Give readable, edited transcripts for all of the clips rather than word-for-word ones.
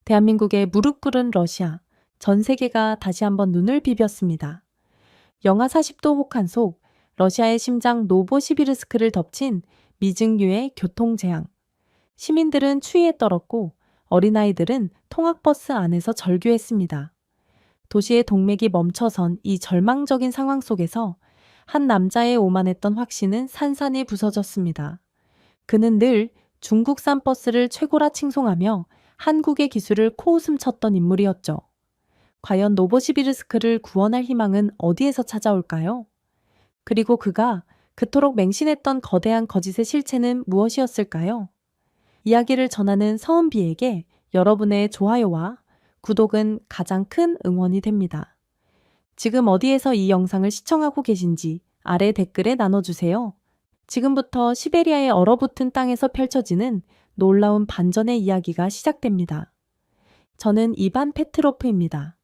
대한민국에 무릎 꿇은 러시아, 전 세계가 다시 한번 눈을 비볐습니다. 영하 40도 혹한 속 러시아의 심장 노보시비르스크를 덮친 미증유의 교통재앙. 시민들은 추위에 떨었고 어린아이들은 통학버스 안에서 절규했습니다. 도시의 동맥이 멈춰선 이 절망적인 상황 속에서 한 남자의 오만했던 확신은 산산이 부서졌습니다. 그는 늘 중국산 버스를 최고라 칭송하며 한국의 기술을 코웃음 쳤던 인물이었죠. 과연 노보시비르스크를 구원할 희망은 어디에서 찾아올까요? 그리고 그가 그토록 맹신했던 거대한 거짓의 실체는 무엇이었을까요? 이야기를 전하는 서은비에게 여러분의 좋아요와 구독은 가장 큰 응원이 됩니다. 지금 어디에서 이 영상을 시청하고 계신지 아래 댓글에 나눠주세요. 지금부터 시베리아의 얼어붙은 땅에서 펼쳐지는 놀라운 반전의 이야기가 시작됩니다. 저는 이반 페트로프입니다.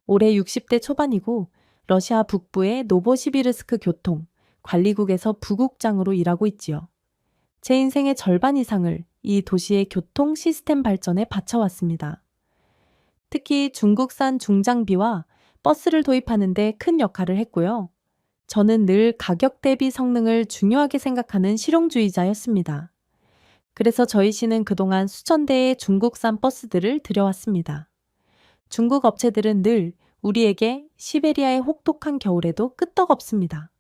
올해 60대 초반이고 러시아 북부의 노보시비르스크 교통 관리국에서 부국장으로 일하고 있지요. 제 인생의 절반 이상을 이 도시의 교통 시스템 발전에 바쳐왔습니다. 특히 중국산 중장비와 버스를 도입하는 데 큰 역할을 했고요. 저는 늘 가격 대비 성능을 중요하게 생각하는 실용주의자였습니다. 그래서 저희 시는 그동안 수천 대의 중국산 버스들을 들여왔습니다. 중국 업체들은 늘 우리에게 시베리아의 혹독한 겨울에도 끄떡없습니다.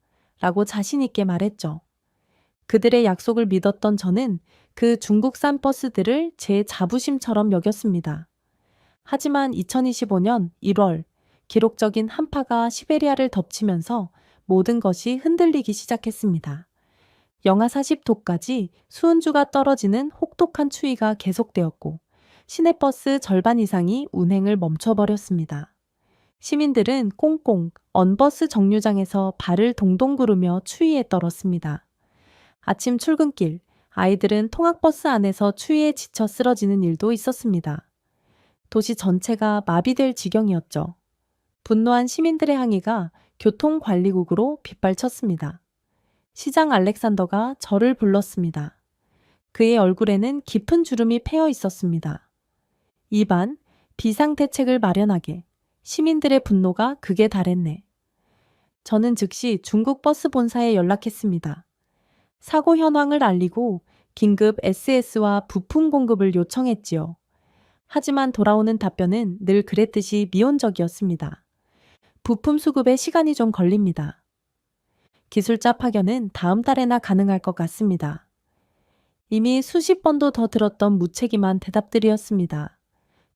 라고 자신 있게 말했죠. 그들의 약속을 믿었던 저는 그 중국산 버스들을 제 자부심처럼 여겼습니다. 하지만 2025년 1월 기록적인 한파가 시베리아를 덮치면서 모든 것이 흔들리기 시작했습니다. 영하 40도까지 수은주가 떨어지는 혹독한 추위가 계속되었고 시내버스 절반 이상이 운행을 멈춰버렸습니다. 시민들은 꽁꽁 언버스 정류장에서 발을 동동 구르며 추위에 떨었습니다. 아침 출근길, 아이들은 통학버스 안에서 추위에 지쳐 쓰러지는 일도 있었습니다. 도시 전체가 마비될 지경이었죠. 분노한 시민들의 항의가 교통관리국으로 빗발쳤습니다. 시장 알렉산더가 저를 불렀습니다. 그의 얼굴에는 깊은 주름이 패여 있었습니다. 이반, 비상대책을 마련하게. 시민들의 분노가 극에 달했네. 저는 즉시 중국 버스 본사에 연락했습니다. 사고 현황을 알리고 긴급 SS와 부품 공급을 요청했지요. 하지만 돌아오는 답변은 늘 그랬듯이 미온적이었습니다. 부품 수급에 시간이 좀 걸립니다. 기술자 파견은 다음 달에나 가능할 것 같습니다. 이미 수십 번도 더 들었던 무책임한 대답들이었습니다.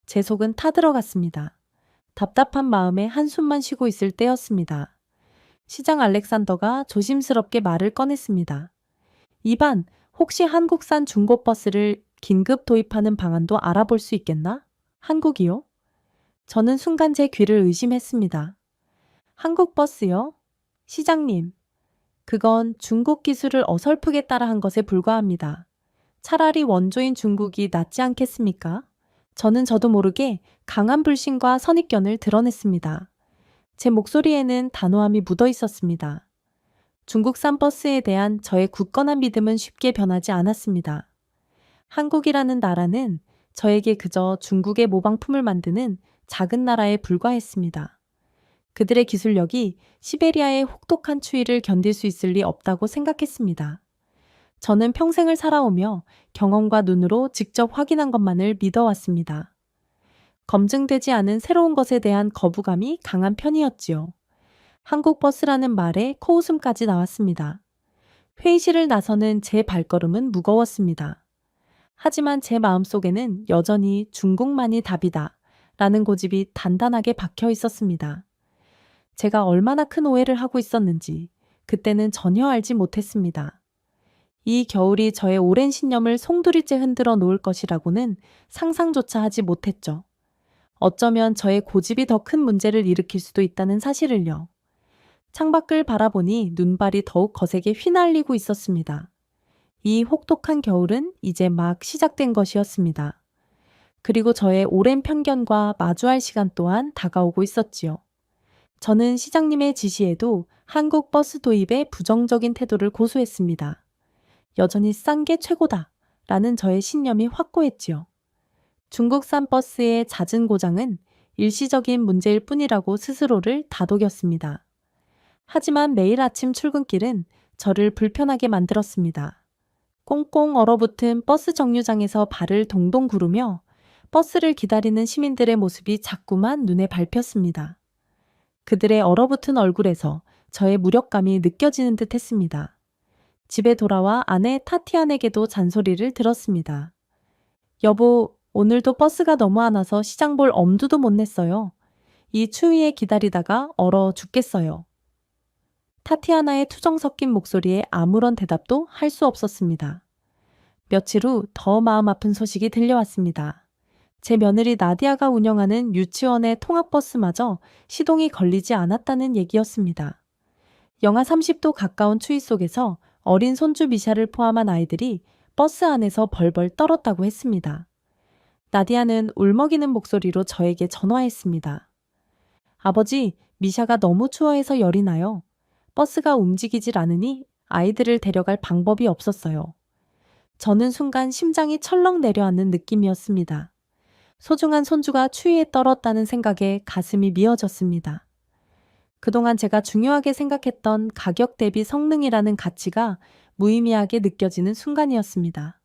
제 속은 타들어갔습니다. 답답한 마음에 한숨만 쉬고 있을 때였습니다. 시장 알렉산더가 조심스럽게 말을 꺼냈습니다. 이반, 혹시 한국산 중고버스를 긴급 도입하는 방안도 알아볼 수 있겠나? 한국이요? 저는 순간 제 귀를 의심했습니다. 한국 버스요? 시장님, 그건 중국 기술을 어설프게 따라한 것에 불과합니다. 차라리 원조인 중국이 낫지 않겠습니까? 저는 저도 모르게 강한 불신과 선입견을 드러냈습니다. 제 목소리에는 단호함이 묻어 있었습니다. 중국산 버스에 대한 저의 굳건한 믿음은 쉽게 변하지 않았습니다. 한국이라는 나라는 저에게 그저 중국의 모방품을 만드는 작은 나라에 불과했습니다. 그들의 기술력이 시베리아의 혹독한 추위를 견딜 수 있을 리 없다고 생각했습니다. 저는 평생을 살아오며 경험과 눈으로 직접 확인한 것만을 믿어왔습니다. 검증되지 않은 새로운 것에 대한 거부감이 강한 편이었지요. 한국 버스라는 말에 코웃음까지 나왔습니다. 회의실을 나서는 제 발걸음은 무거웠습니다. 하지만 제 마음속에는 여전히 중국만이 답이다 라는 고집이 단단하게 박혀 있었습니다. 제가 얼마나 큰 오해를 하고 있었는지 그때는 전혀 알지 못했습니다. 이 겨울이 저의 오랜 신념을 송두리째 흔들어 놓을 것이라고는 상상조차 하지 못했죠. 어쩌면 저의 고집이 더 큰 문제를 일으킬 수도 있다는 사실을요. 창밖을 바라보니 눈발이 더욱 거세게 휘날리고 있었습니다. 이 혹독한 겨울은 이제 막 시작된 것이었습니다. 그리고 저의 오랜 편견과 마주할 시간 또한 다가오고 있었지요. 저는 시장님의 지시에도 한국 버스 도입에 부정적인 태도를 고수했습니다. 여전히 싼 게 최고다 라는 저의 신념이 확고했지요. 중국산 버스의 잦은 고장은 일시적인 문제일 뿐이라고 스스로를 다독였습니다. 하지만 매일 아침 출근길은 저를 불편하게 만들었습니다. 꽁꽁 얼어붙은 버스 정류장에서 발을 동동 구르며 버스를 기다리는 시민들의 모습이 자꾸만 눈에 밟혔습니다. 그들의 얼어붙은 얼굴에서 저의 무력감이 느껴지는 듯 했습니다. 집에 돌아와 아내 타티안에게도 잔소리를 들었습니다. 여보, 오늘도 버스가 너무 안 와서 시장 볼 엄두도 못 냈어요. 이 추위에 기다리다가 얼어 죽겠어요. 타티아나의 투정 섞인 목소리에 아무런 대답도 할 수 없었습니다. 며칠 후 더 마음 아픈 소식이 들려왔습니다. 제 며느리 나디아가 운영하는 유치원의 통학버스마저 시동이 걸리지 않았다는 얘기였습니다. 영하 30도 가까운 추위 속에서 어린 손주 미샤를 포함한 아이들이 버스 안에서 벌벌 떨었다고 했습니다. 나디아는 울먹이는 목소리로 저에게 전화했습니다. 아버지, 미샤가 너무 추워해서 열이 나요. 버스가 움직이질 않으니 아이들을 데려갈 방법이 없었어요. 저는 순간 심장이 철렁 내려앉는 느낌이었습니다. 소중한 손주가 추위에 떨었다는 생각에 가슴이 미어졌습니다. 그동안 제가 중요하게 생각했던 가격 대비 성능이라는 가치가 무의미하게 느껴지는 순간이었습니다.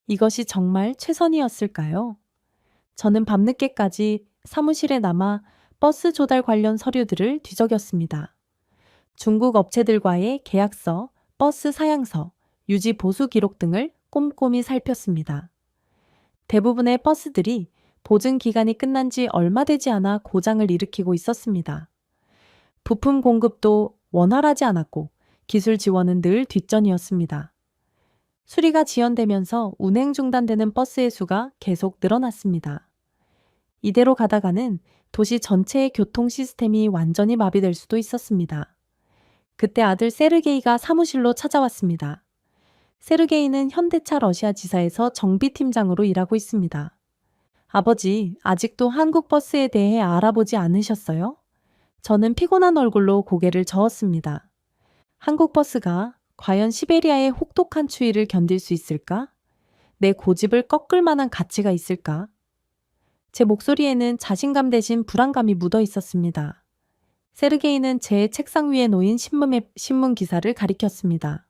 이것이 정말 최선이었을까요? 저는 밤늦게까지 사무실에 남아 버스 조달 관련 서류들을 뒤적였습니다. 중국 업체들과의 계약서, 버스 사양서, 유지 보수 기록 등을 꼼꼼히 살폈습니다. 대부분의 버스들이 보증 기간이 끝난 지 얼마 되지 않아 고장을 일으키고 있었습니다. 부품 공급도 원활하지 않았고 기술 지원은 늘 뒷전이었습니다. 수리가 지연되면서 운행 중단되는 버스의 수가 계속 늘어났습니다. 이대로 가다가는 도시 전체의 교통 시스템이 완전히 마비될 수도 있었습니다. 그때 아들 세르게이가 사무실로 찾아왔습니다. 세르게이는 현대차 러시아 지사에서 정비팀장으로 일하고 있습니다. 아버지, 아직도 한국 버스에 대해 알아보지 않으셨어요? 저는 피곤한 얼굴로 고개를 저었습니다. 한국 버스가 과연 시베리아의 혹독한 추위를 견딜 수 있을까? 내 고집을 꺾을 만한 가치가 있을까? 제 목소리에는 자신감 대신 불안감이 묻어 있었습니다. 세르게이는 제 책상 위에 놓인 신문 기사를 가리켰습니다.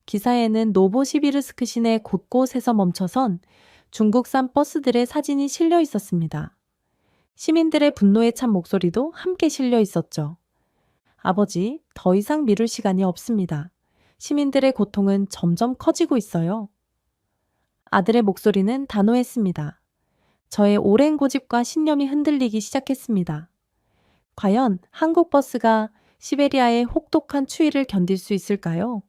기사에는 노보시비르스크 시내 곳곳에서 멈춰선 중국산 버스들의 사진이 실려 있었습니다. 시민들의 분노에 찬 목소리도 함께 실려 있었죠. 아버지, 더 이상 미룰 시간이 없습니다. 시민들의 고통은 점점 커지고 있어요. 아들의 목소리는 단호했습니다. 저의 오랜 고집과 신념이 흔들리기 시작했습니다. 과연 한국 버스가 시베리아의 혹독한 추위를 견딜 수 있을까요?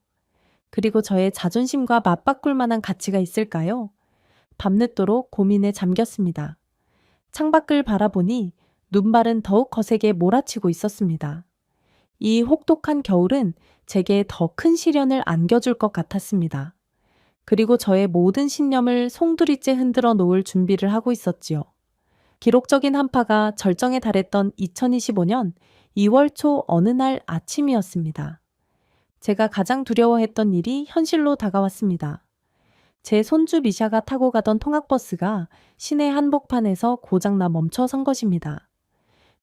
그리고 저의 자존심과 맞바꿀 만한 가치가 있을까요? 밤늦도록 고민에 잠겼습니다. 창밖을 바라보니 눈발은 더욱 거세게 몰아치고 있었습니다. 이 혹독한 겨울은 제게 더 큰 시련을 안겨줄 것 같았습니다. 그리고 저의 모든 신념을 송두리째 흔들어 놓을 준비를 하고 있었지요. 기록적인 한파가 절정에 달했던 2025년 2월 초 어느 날 아침이었습니다. 제가 가장 두려워했던 일이 현실로 다가왔습니다. 제 손주 미샤가 타고 가던 통학버스가 시내 한복판에서 고장나 멈춰 선 것입니다.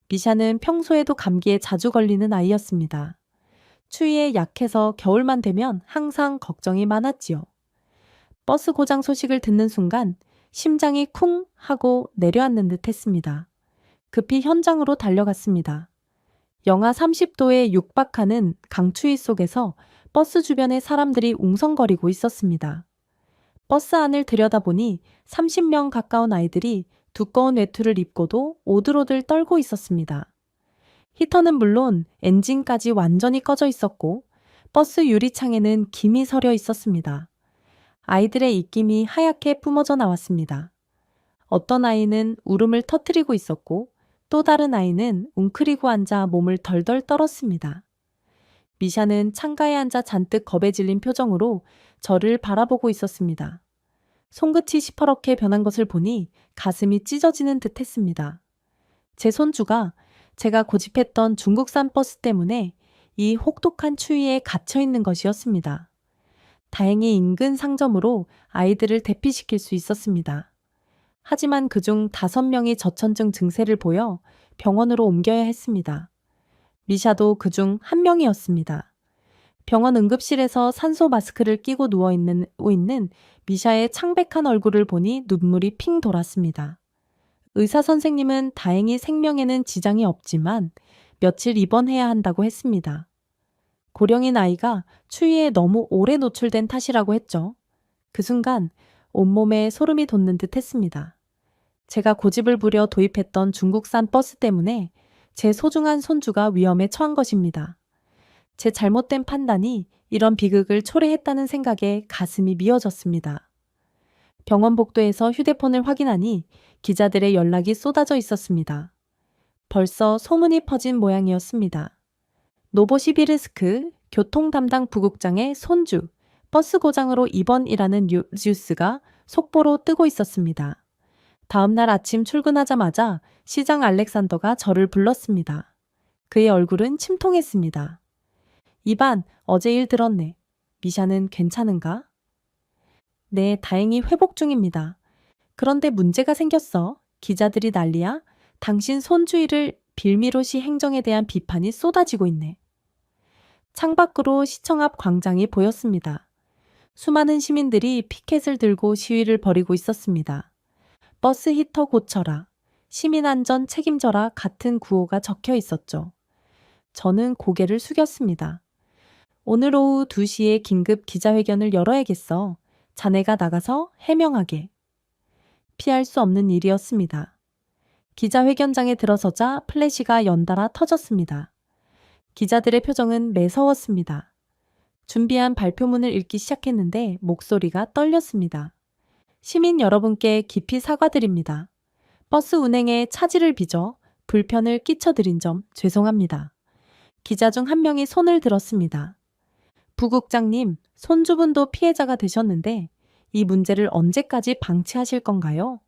미샤는 평소에도 감기에 자주 걸리는 아이였습니다. 추위에 약해서 겨울만 되면 항상 걱정이 많았지요. 버스 고장 소식을 듣는 순간 심장이 쿵 하고 내려앉는 듯 했습니다. 급히 현장으로 달려갔습니다. 영하 30도에 육박하는 강추위 속에서 버스 주변에 사람들이 웅성거리고 있었습니다. 버스 안을 들여다보니 30명 가까운 아이들이 두꺼운 외투를 입고도 오들오들 떨고 있었습니다. 히터는 물론 엔진까지 완전히 꺼져 있었고 버스 유리창에는 김이 서려 있었습니다. 아이들의 입김이 하얗게 뿜어져 나왔습니다. 어떤 아이는 울음을 터뜨리고 있었고 또 다른 아이는 웅크리고 앉아 몸을 덜덜 떨었습니다. 미샤는 창가에 앉아 잔뜩 겁에 질린 표정으로 저를 바라보고 있었습니다. 손끝이 시퍼렇게 변한 것을 보니 가슴이 찢어지는 듯 했습니다. 제 손주가 제가 고집했던 중국산 버스 때문에 이 혹독한 추위에 갇혀 있는 것이었습니다. 다행히 인근 상점으로 아이들을 대피시킬 수 있었습니다. 하지만 그중 5명이 저천증 증세를 보여 병원으로 옮겨야 했습니다. 미샤도 그중 한 명이었습니다. 병원 응급실에서 산소 마스크를 끼고 누워 있는 미샤의 창백한 얼굴을 보니 눈물이 핑 돌았습니다. 의사 선생님은 다행히 생명에는 지장이 없지만 며칠 입원해야 한다고 했습니다. 고령인 아이가 추위에 너무 오래 노출된 탓이라고 했죠. 그 순간 온몸에 소름이 돋는 듯 했습니다. 제가 고집을 부려 도입했던 중국산 버스 때문에 제 소중한 손주가 위험에 처한 것입니다. 제 잘못된 판단이 이런 비극을 초래했다는 생각에 가슴이 미어졌습니다. 병원 복도에서 휴대폰을 확인하니 기자들의 연락이 쏟아져 있었습니다. 벌써 소문이 퍼진 모양이었습니다. 노보시비르스크 교통 담당 부국장의 손주, 버스 고장으로 입원이라는 뉴스가 속보로 뜨고 있었습니다. 다음 날 아침 출근하자마자 시장 알렉산더가 저를 불렀습니다. 그의 얼굴은 침통했습니다. 이반, 어제 일 들었네. 미샤는 괜찮은가? 네, 다행히 회복 중입니다. 그런데 문제가 생겼어. 기자들이 난리야. 당신 손주일을 빌미로 시 행정에 대한 비판이 쏟아지고 있네. 창밖으로 시청 앞 광장이 보였습니다. 수많은 시민들이 피켓을 들고 시위를 벌이고 있었습니다. 버스 히터 고쳐라, 시민 안전 책임져라 같은 구호가 적혀 있었죠. 저는 고개를 숙였습니다. 오늘 오후 2시에 긴급 기자회견을 열어야겠어. 자네가 나가서 해명하게. 피할 수 없는 일이었습니다. 기자회견장에 들어서자 플래시가 연달아 터졌습니다. 기자들의 표정은 매서웠습니다. 준비한 발표문을 읽기 시작했는데 목소리가 떨렸습니다. 시민 여러분께 깊이 사과드립니다. 버스 운행에 차질을 빚어 불편을 끼쳐드린 점 죄송합니다. 기자 중 한 명이 손을 들었습니다. 부국장님, 손주분도 피해자가 되셨는데 이 문제를 언제까지 방치하실 건가요?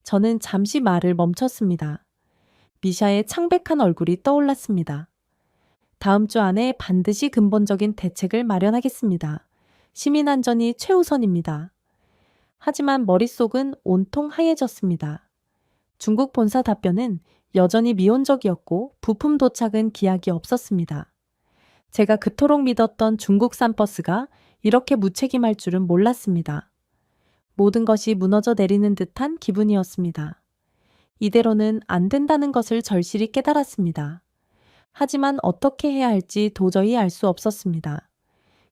저는 잠시 말을 멈췄습니다. 미샤의 창백한 얼굴이 떠올랐습니다. 다음 주 안에 반드시 근본적인 대책을 마련하겠습니다. 시민 안전이 최우선입니다. 하지만 머릿속은 온통 하얘졌습니다. 중국 본사 답변은 여전히 미온적이었고 부품 도착은 기약이 없었습니다. 제가 그토록 믿었던 중국산 버스가 이렇게 무책임할 줄은 몰랐습니다. 모든 것이 무너져 내리는 듯한 기분이었습니다. 이대로는 안 된다는 것을 절실히 깨달았습니다. 하지만 어떻게 해야 할지 도저히 알 수 없었습니다.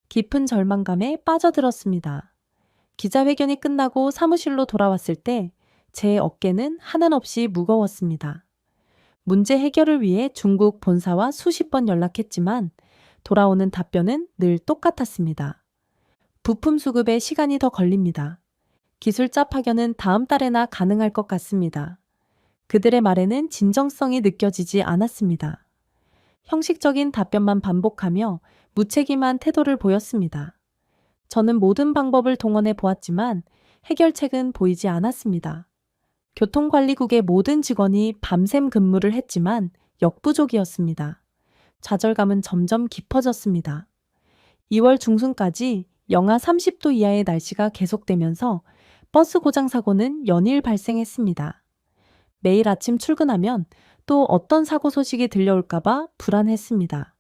깊은 절망감에 빠져들었습니다. 기자회견이 끝나고 사무실로 돌아왔을 때 제 어깨는 하나없이 무거웠습니다. 문제 해결을 위해 중국 본사와 수십 번 연락했지만 돌아오는 답변은 늘 똑같았습니다. 부품 수급에 시간이 더 걸립니다. 기술자 파견은 다음 달에나 가능할 것 같습니다. 그들의 말에는 진정성이 느껴지지 않았습니다. 형식적인 답변만 반복하며 무책임한 태도를 보였습니다. 저는 모든 방법을 동원해 보았지만 해결책은 보이지 않았습니다. 교통관리국의 모든 직원이 밤샘 근무를 했지만 역부족이었습니다. 좌절감은 점점 깊어졌습니다. 2월 중순까지 영하 30도 이하의 날씨가 계속되면서 버스 고장 사고는 연일 발생했습니다. 매일 아침 출근하면 또 어떤 사고 소식이 들려올까봐 불안했습니다.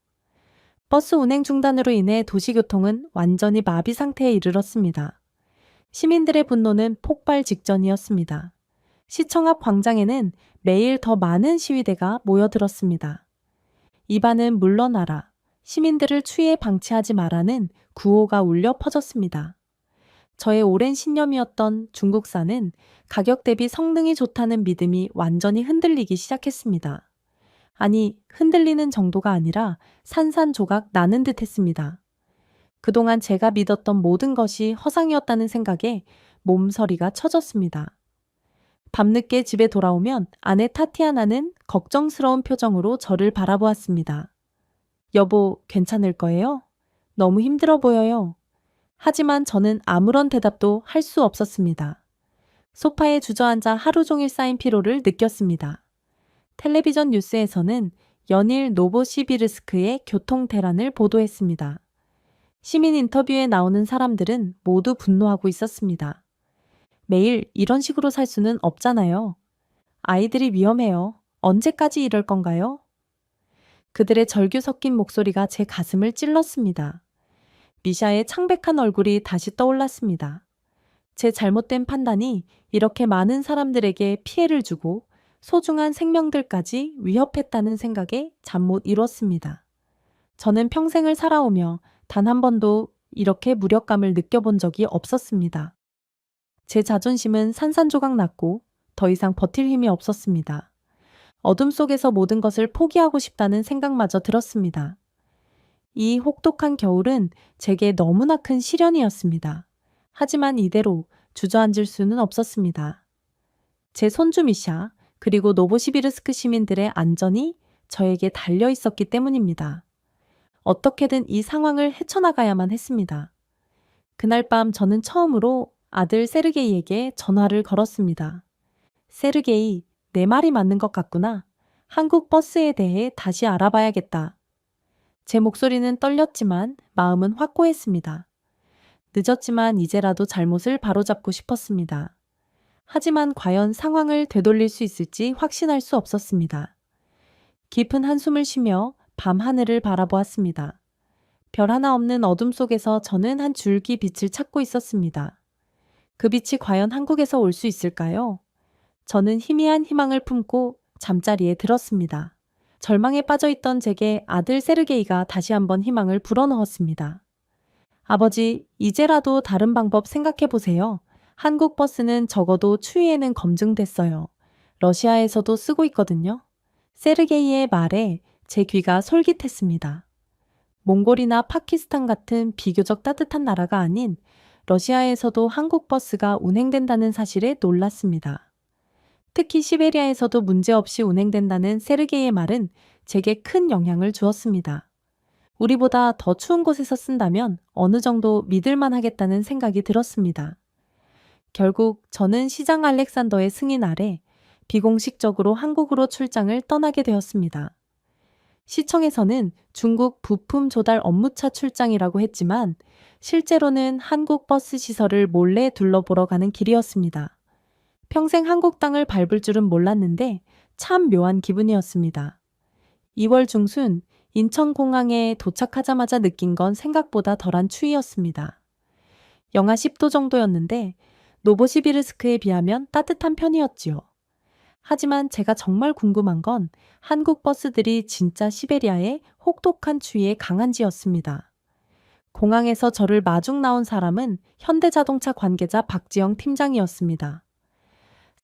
버스 운행 중단으로 인해 도시교통은 완전히 마비 상태에 이르렀습니다. 시민들의 분노는 폭발 직전이었습니다. 시청 앞 광장에는 매일 더 많은 시위대가 모여들었습니다. 이반은 물러나라, 시민들을 추위에 방치하지 마라는 구호가 울려 퍼졌습니다. 저의 오랜 신념이었던 중국산은 가격 대비 성능이 좋다는 믿음이 완전히 흔들리기 시작했습니다. 아니, 흔들리는 정도가 아니라 산산조각 나는 듯 했습니다. 그동안 제가 믿었던 모든 것이 허상이었다는 생각에 몸서리가 쳐졌습니다. 밤늦게 집에 돌아오면 아내 타티아나는 걱정스러운 표정으로 저를 바라보았습니다. 여보, 괜찮을 거예요? 너무 힘들어 보여요. 하지만 저는 아무런 대답도 할 수 없었습니다. 소파에 주저앉아 하루 종일 쌓인 피로를 느꼈습니다. 텔레비전 뉴스에서는 연일 노보시비르스크의 교통 대란을 보도했습니다. 시민 인터뷰에 나오는 사람들은 모두 분노하고 있었습니다. 매일 이런 식으로 살 수는 없잖아요. 아이들이 위험해요. 언제까지 이럴 건가요? 그들의 절규 섞인 목소리가 제 가슴을 찔렀습니다. 미샤의 창백한 얼굴이 다시 떠올랐습니다. 제 잘못된 판단이 이렇게 많은 사람들에게 피해를 주고 소중한 생명들까지 위협했다는 생각에 잠 못 이뤘습니다. 저는 평생을 살아오며 단 한 번도 이렇게 무력감을 느껴본 적이 없었습니다. 제 자존심은 산산조각 났고 더 이상 버틸 힘이 없었습니다. 어둠 속에서 모든 것을 포기하고 싶다는 생각마저 들었습니다. 이 혹독한 겨울은 제게 너무나 큰 시련이었습니다. 하지만 이대로 주저앉을 수는 없었습니다. 제 손주 미샤, 그리고 노보시비르스크 시민들의 안전이 저에게 달려 있었기 때문입니다. 어떻게든 이 상황을 헤쳐나가야만 했습니다. 그날 밤 저는 처음으로 아들 세르게이에게 전화를 걸었습니다. 세르게이, 내 말이 맞는 것 같구나. 한국 버스에 대해 다시 알아봐야겠다. 제 목소리는 떨렸지만 마음은 확고했습니다. 늦었지만 이제라도 잘못을 바로잡고 싶었습니다. 하지만 과연 상황을 되돌릴 수 있을지 확신할 수 없었습니다. 깊은 한숨을 쉬며 밤 하늘을 바라보았습니다. 별 하나 없는 어둠 속에서 저는 한 줄기 빛을 찾고 있었습니다. 그 빛이 과연 한국에서 올 수 있을까요? 저는 희미한 희망을 품고 잠자리에 들었습니다. 절망에 빠져있던 제게 아들 세르게이가 다시 한번 희망을 불어넣었습니다. 아버지, 이제라도 다른 방법 생각해 보세요. 한국 버스는 적어도 추위에는 검증됐어요. 러시아에서도 쓰고 있거든요. 세르게이의 말에 제 귀가 솔깃했습니다. 몽골이나 파키스탄 같은 비교적 따뜻한 나라가 아닌 러시아에서도 한국 버스가 운행된다는 사실에 놀랐습니다. 특히 시베리아에서도 문제없이 운행된다는 세르게이의 말은 제게 큰 영향을 주었습니다. 우리보다 더 추운 곳에서 쓴다면 어느 정도 믿을만 하겠다는 생각이 들었습니다. 결국 저는 시장 알렉산더의 승인 아래 비공식적으로 한국으로 출장을 떠나게 되었습니다. 시청에서는 중국 부품 조달 업무차 출장이라고 했지만 실제로는 한국 버스 시설을 몰래 둘러보러 가는 길이었습니다. 평생 한국 땅을 밟을 줄은 몰랐는데 참 묘한 기분이었습니다. 2월 중순 인천공항에 도착하자마자 느낀 건 생각보다 덜한 추위였습니다. 영하 10도 정도였는데 노보시비르스크에 비하면 따뜻한 편이었지요. 하지만 제가 정말 궁금한 건 한국 버스들이 진짜 시베리아의 혹독한 추위에 강한지였습니다. 공항에서 저를 마중 나온 사람은 현대자동차 관계자 박지영 팀장이었습니다.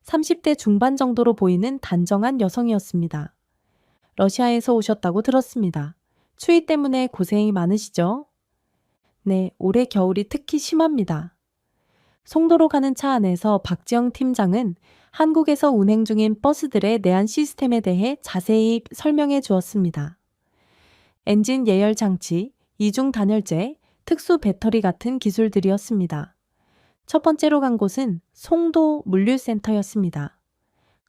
30대 중반 정도로 보이는 단정한 여성이었습니다. 러시아에서 오셨다고 들었습니다. 추위 때문에 고생이 많으시죠? 네, 올해 겨울이 특히 심합니다. 송도로 가는 차 안에서 박지영 팀장은 한국에서 운행 중인 버스들의 내한 시스템에 대해 자세히 설명해 주었습니다. 엔진 예열 장치, 이중 단열재, 특수 배터리 같은 기술들이었습니다. 첫 번째로 간 곳은 송도 물류센터였습니다.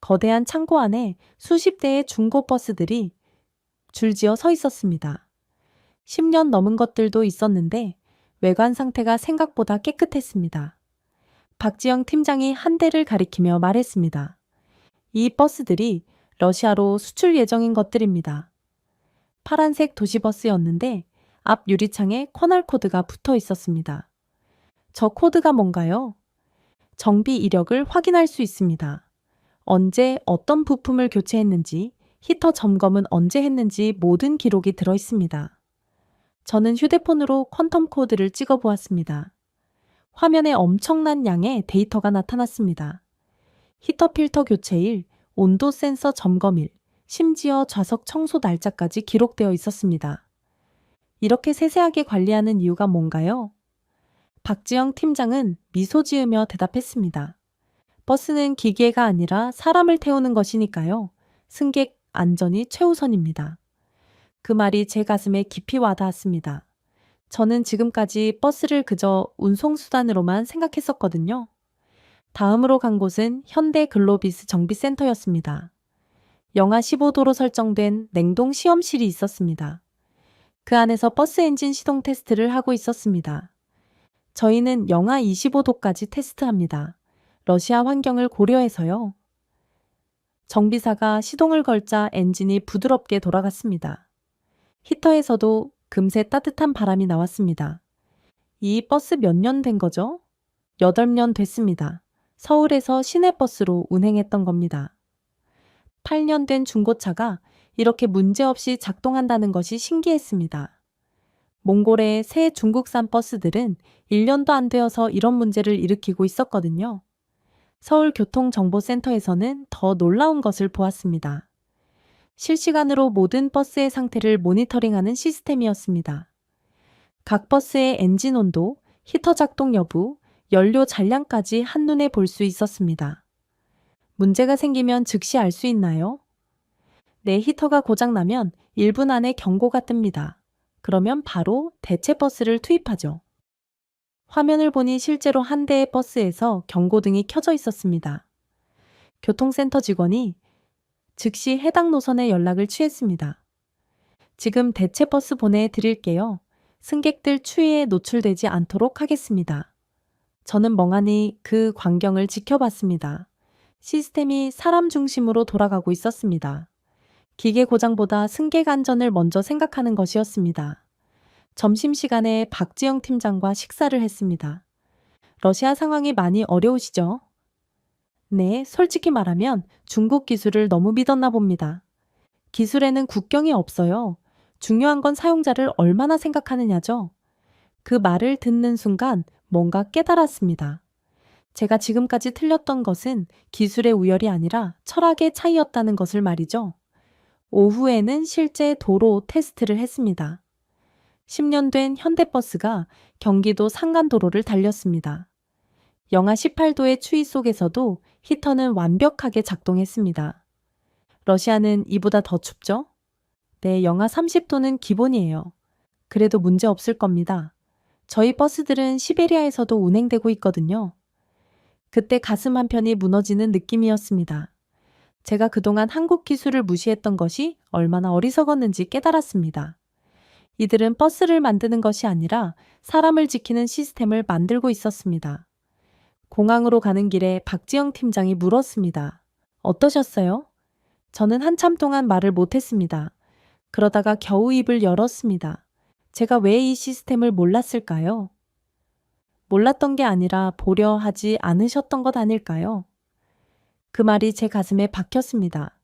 거대한 창고 안에 수십 대의 중고 버스들이 줄지어 서 있었습니다. 10년 넘은 것들도 있었는데 외관 상태가 생각보다 깨끗했습니다. 박지영 팀장이 한 대를 가리키며 말했습니다. 이 버스들이 러시아로 수출 예정인 것들입니다. 파란색 도시버스였는데 앞 유리창에 커널 코드가 붙어 있었습니다. 저 코드가 뭔가요? 정비 이력을 확인할 수 있습니다. 언제 어떤 부품을 교체했는지, 히터 점검은 언제 했는지 모든 기록이 들어 있습니다. 저는 휴대폰으로 퀀텀 코드를 찍어 보았습니다. 화면에 엄청난 양의 데이터가 나타났습니다. 히터 필터 교체일, 온도 센서 점검일, 심지어 좌석 청소 날짜까지 기록되어 있었습니다. 이렇게 세세하게 관리하는 이유가 뭔가요? 박지영 팀장은 미소 지으며 대답했습니다. 버스는 기계가 아니라 사람을 태우는 것이니까요. 승객 안전이 최우선입니다. 그 말이 제 가슴에 깊이 와닿았습니다. 저는 지금까지 버스를 그저 운송수단으로만 생각했었거든요. 다음으로 간 곳은 현대 글로비스 정비센터였습니다. 영하 15도로 설정된 냉동 시험실이 있었습니다. 그 안에서 버스 엔진 시동 테스트를 하고 있었습니다. 저희는 영하 25도까지 테스트합니다. 러시아 환경을 고려해서요. 정비사가 시동을 걸자 엔진이 부드럽게 돌아갔습니다. 히터에서도 금세 따뜻한 바람이 나왔습니다. 이 버스 몇 년 된 거죠? 8년 됐습니다. 서울에서 시내버스로 운행했던 겁니다. 8년 된 중고차가 이렇게 문제없이 작동한다는 것이 신기했습니다. 몽골의 새 중국산 버스들은 1년도 안 되어서 이런 문제를 일으키고 있었거든요. 서울교통정보센터에서는 더 놀라운 것을 보았습니다. 실시간으로 모든 버스의 상태를 모니터링하는 시스템이었습니다. 각 버스의 엔진 온도, 히터 작동 여부, 연료 잔량까지 한눈에 볼 수 있었습니다. 문제가 생기면 즉시 알 수 있나요? 내 히터가 고장나면 1분 안에 경고가 뜹니다. 그러면 바로 대체 버스를 투입하죠. 화면을 보니 실제로 한 대의 버스에서 경고등이 켜져 있었습니다. 교통센터 직원이 즉시 해당 노선에 연락을 취했습니다. 지금 대체 버스 보내드릴게요. 승객들 추위에 노출되지 않도록 하겠습니다. 저는 멍하니 그 광경을 지켜봤습니다. 시스템이 사람 중심으로 돌아가고 있었습니다. 기계 고장보다 승객 안전을 먼저 생각하는 것이었습니다. 점심시간에 박지영 팀장과 식사를 했습니다. 러시아 상황이 많이 어려우시죠? 네, 솔직히 말하면 중국 기술을 너무 믿었나 봅니다. 기술에는 국경이 없어요. 중요한 건 사용자를 얼마나 생각하느냐죠. 그 말을 듣는 순간 뭔가 깨달았습니다. 제가 지금까지 틀렸던 것은 기술의 우열이 아니라 철학의 차이였다는 것을 말이죠. 오후에는 실제 도로 테스트를 했습니다. 10년 된 현대버스가 경기도 상간도로를 달렸습니다. 영하 18도의 추위 속에서도 히터는 완벽하게 작동했습니다. 러시아는 이보다 더 춥죠? 네, 영하 30도는 기본이에요. 그래도 문제 없을 겁니다. 저희 버스들은 시베리아에서도 운행되고 있거든요. 그때 가슴 한편이 무너지는 느낌이었습니다. 제가 그동안 한국 기술을 무시했던 것이 얼마나 어리석었는지 깨달았습니다. 이들은 버스를 만드는 것이 아니라 사람을 지키는 시스템을 만들고 있었습니다. 공항으로 가는 길에 박지영 팀장이 물었습니다. 어떠셨어요? 저는 한참 동안 말을 못했습니다. 그러다가 겨우 입을 열었습니다. 제가 왜 이 시스템을 몰랐을까요? 몰랐던 게 아니라 보려 하지 않으셨던 것 아닐까요? 그 말이 제 가슴에 박혔습니다.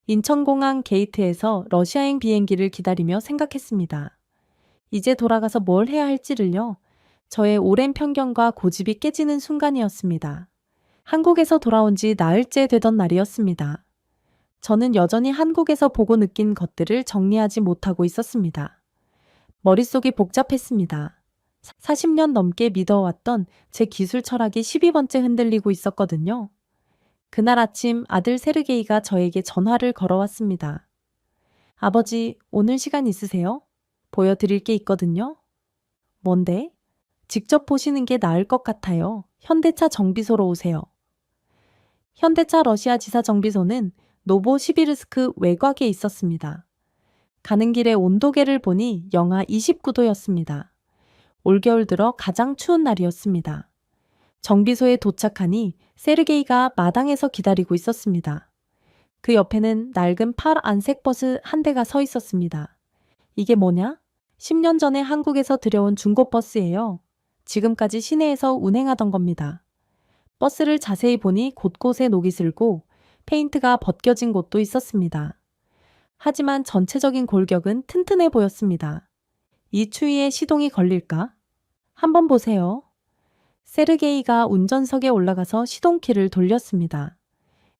인천공항 게이트에서 러시아행 비행기를 기다리며 생각했습니다. 이제 돌아가서 뭘 해야 할지를요. 저의 오랜 편견과 고집이 깨지는 순간이었습니다. 한국에서 돌아온 지 나흘째 되던 날이었습니다. 저는 여전히 한국에서 보고 느낀 것들을 정리하지 못하고 있었습니다. 머릿속이 복잡했습니다. 40년 넘게 믿어왔던 제 기술 철학이 12번째 흔들리고 있었거든요. 그날 아침 아들 세르게이가 저에게 전화를 걸어왔습니다. 아버지, 오늘 시간 있으세요? 보여드릴 게 있거든요. 뭔데? 직접 보시는 게 나을 것 같아요. 현대차 정비소로 오세요. 현대차 러시아 지사 정비소는 노보시비르스크 외곽에 있었습니다. 가는 길에 온도계를 보니 영하 29도였습니다. 올겨울 들어 가장 추운 날이었습니다. 정비소에 도착하니 세르게이가 마당에서 기다리고 있었습니다. 그 옆에는 낡은 파란색 버스 한 대가 서 있었습니다. 이게 뭐냐? 10년 전에 한국에서 들여온 중고버스예요. 지금까지 시내에서 운행하던 겁니다. 버스를 자세히 보니 곳곳에 녹이 슬고 페인트가 벗겨진 곳도 있었습니다. 하지만 전체적인 골격은 튼튼해 보였습니다. 이 추위에 시동이 걸릴까? 한번 보세요. 세르게이가 운전석에 올라가서 시동키를 돌렸습니다.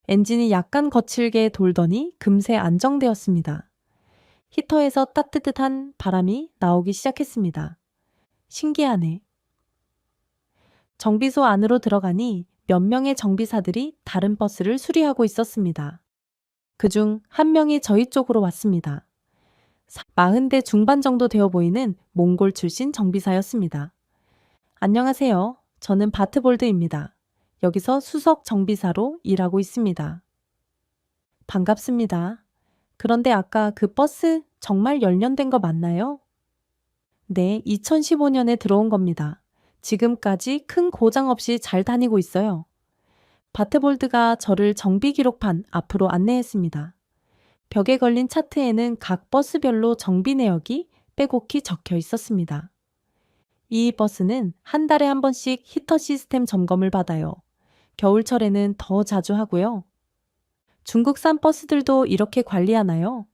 엔진이 약간 거칠게 돌더니 금세 안정되었습니다. 히터에서 따뜻한 바람이 나오기 시작했습니다. 신기하네. 정비소 안으로 들어가니 몇 명의 정비사들이 다른 버스를 수리하고 있었습니다. 그중 한 명이 저희 쪽으로 왔습니다. 40대 중반 정도 되어 보이는 몽골 출신 정비사였습니다. 안녕하세요. 저는 바트볼드입니다. 여기서 수석 정비사로 일하고 있습니다. 반갑습니다. 그런데 아까 그 버스 정말 연련된 거 맞나요? 네, 2015년에 들어온 겁니다. 지금까지 큰 고장 없이 잘 다니고 있어요. 바트볼드가 저를 정비 기록판 앞으로 안내했습니다. 벽에 걸린 차트에는 각 버스별로 정비 내역이 빼곡히 적혀 있었습니다. 이 버스는 한 달에 한 번씩 히터 시스템 점검을 받아요. 겨울철에는 더 자주 하고요. 중국산 버스들도 이렇게 관리하나요?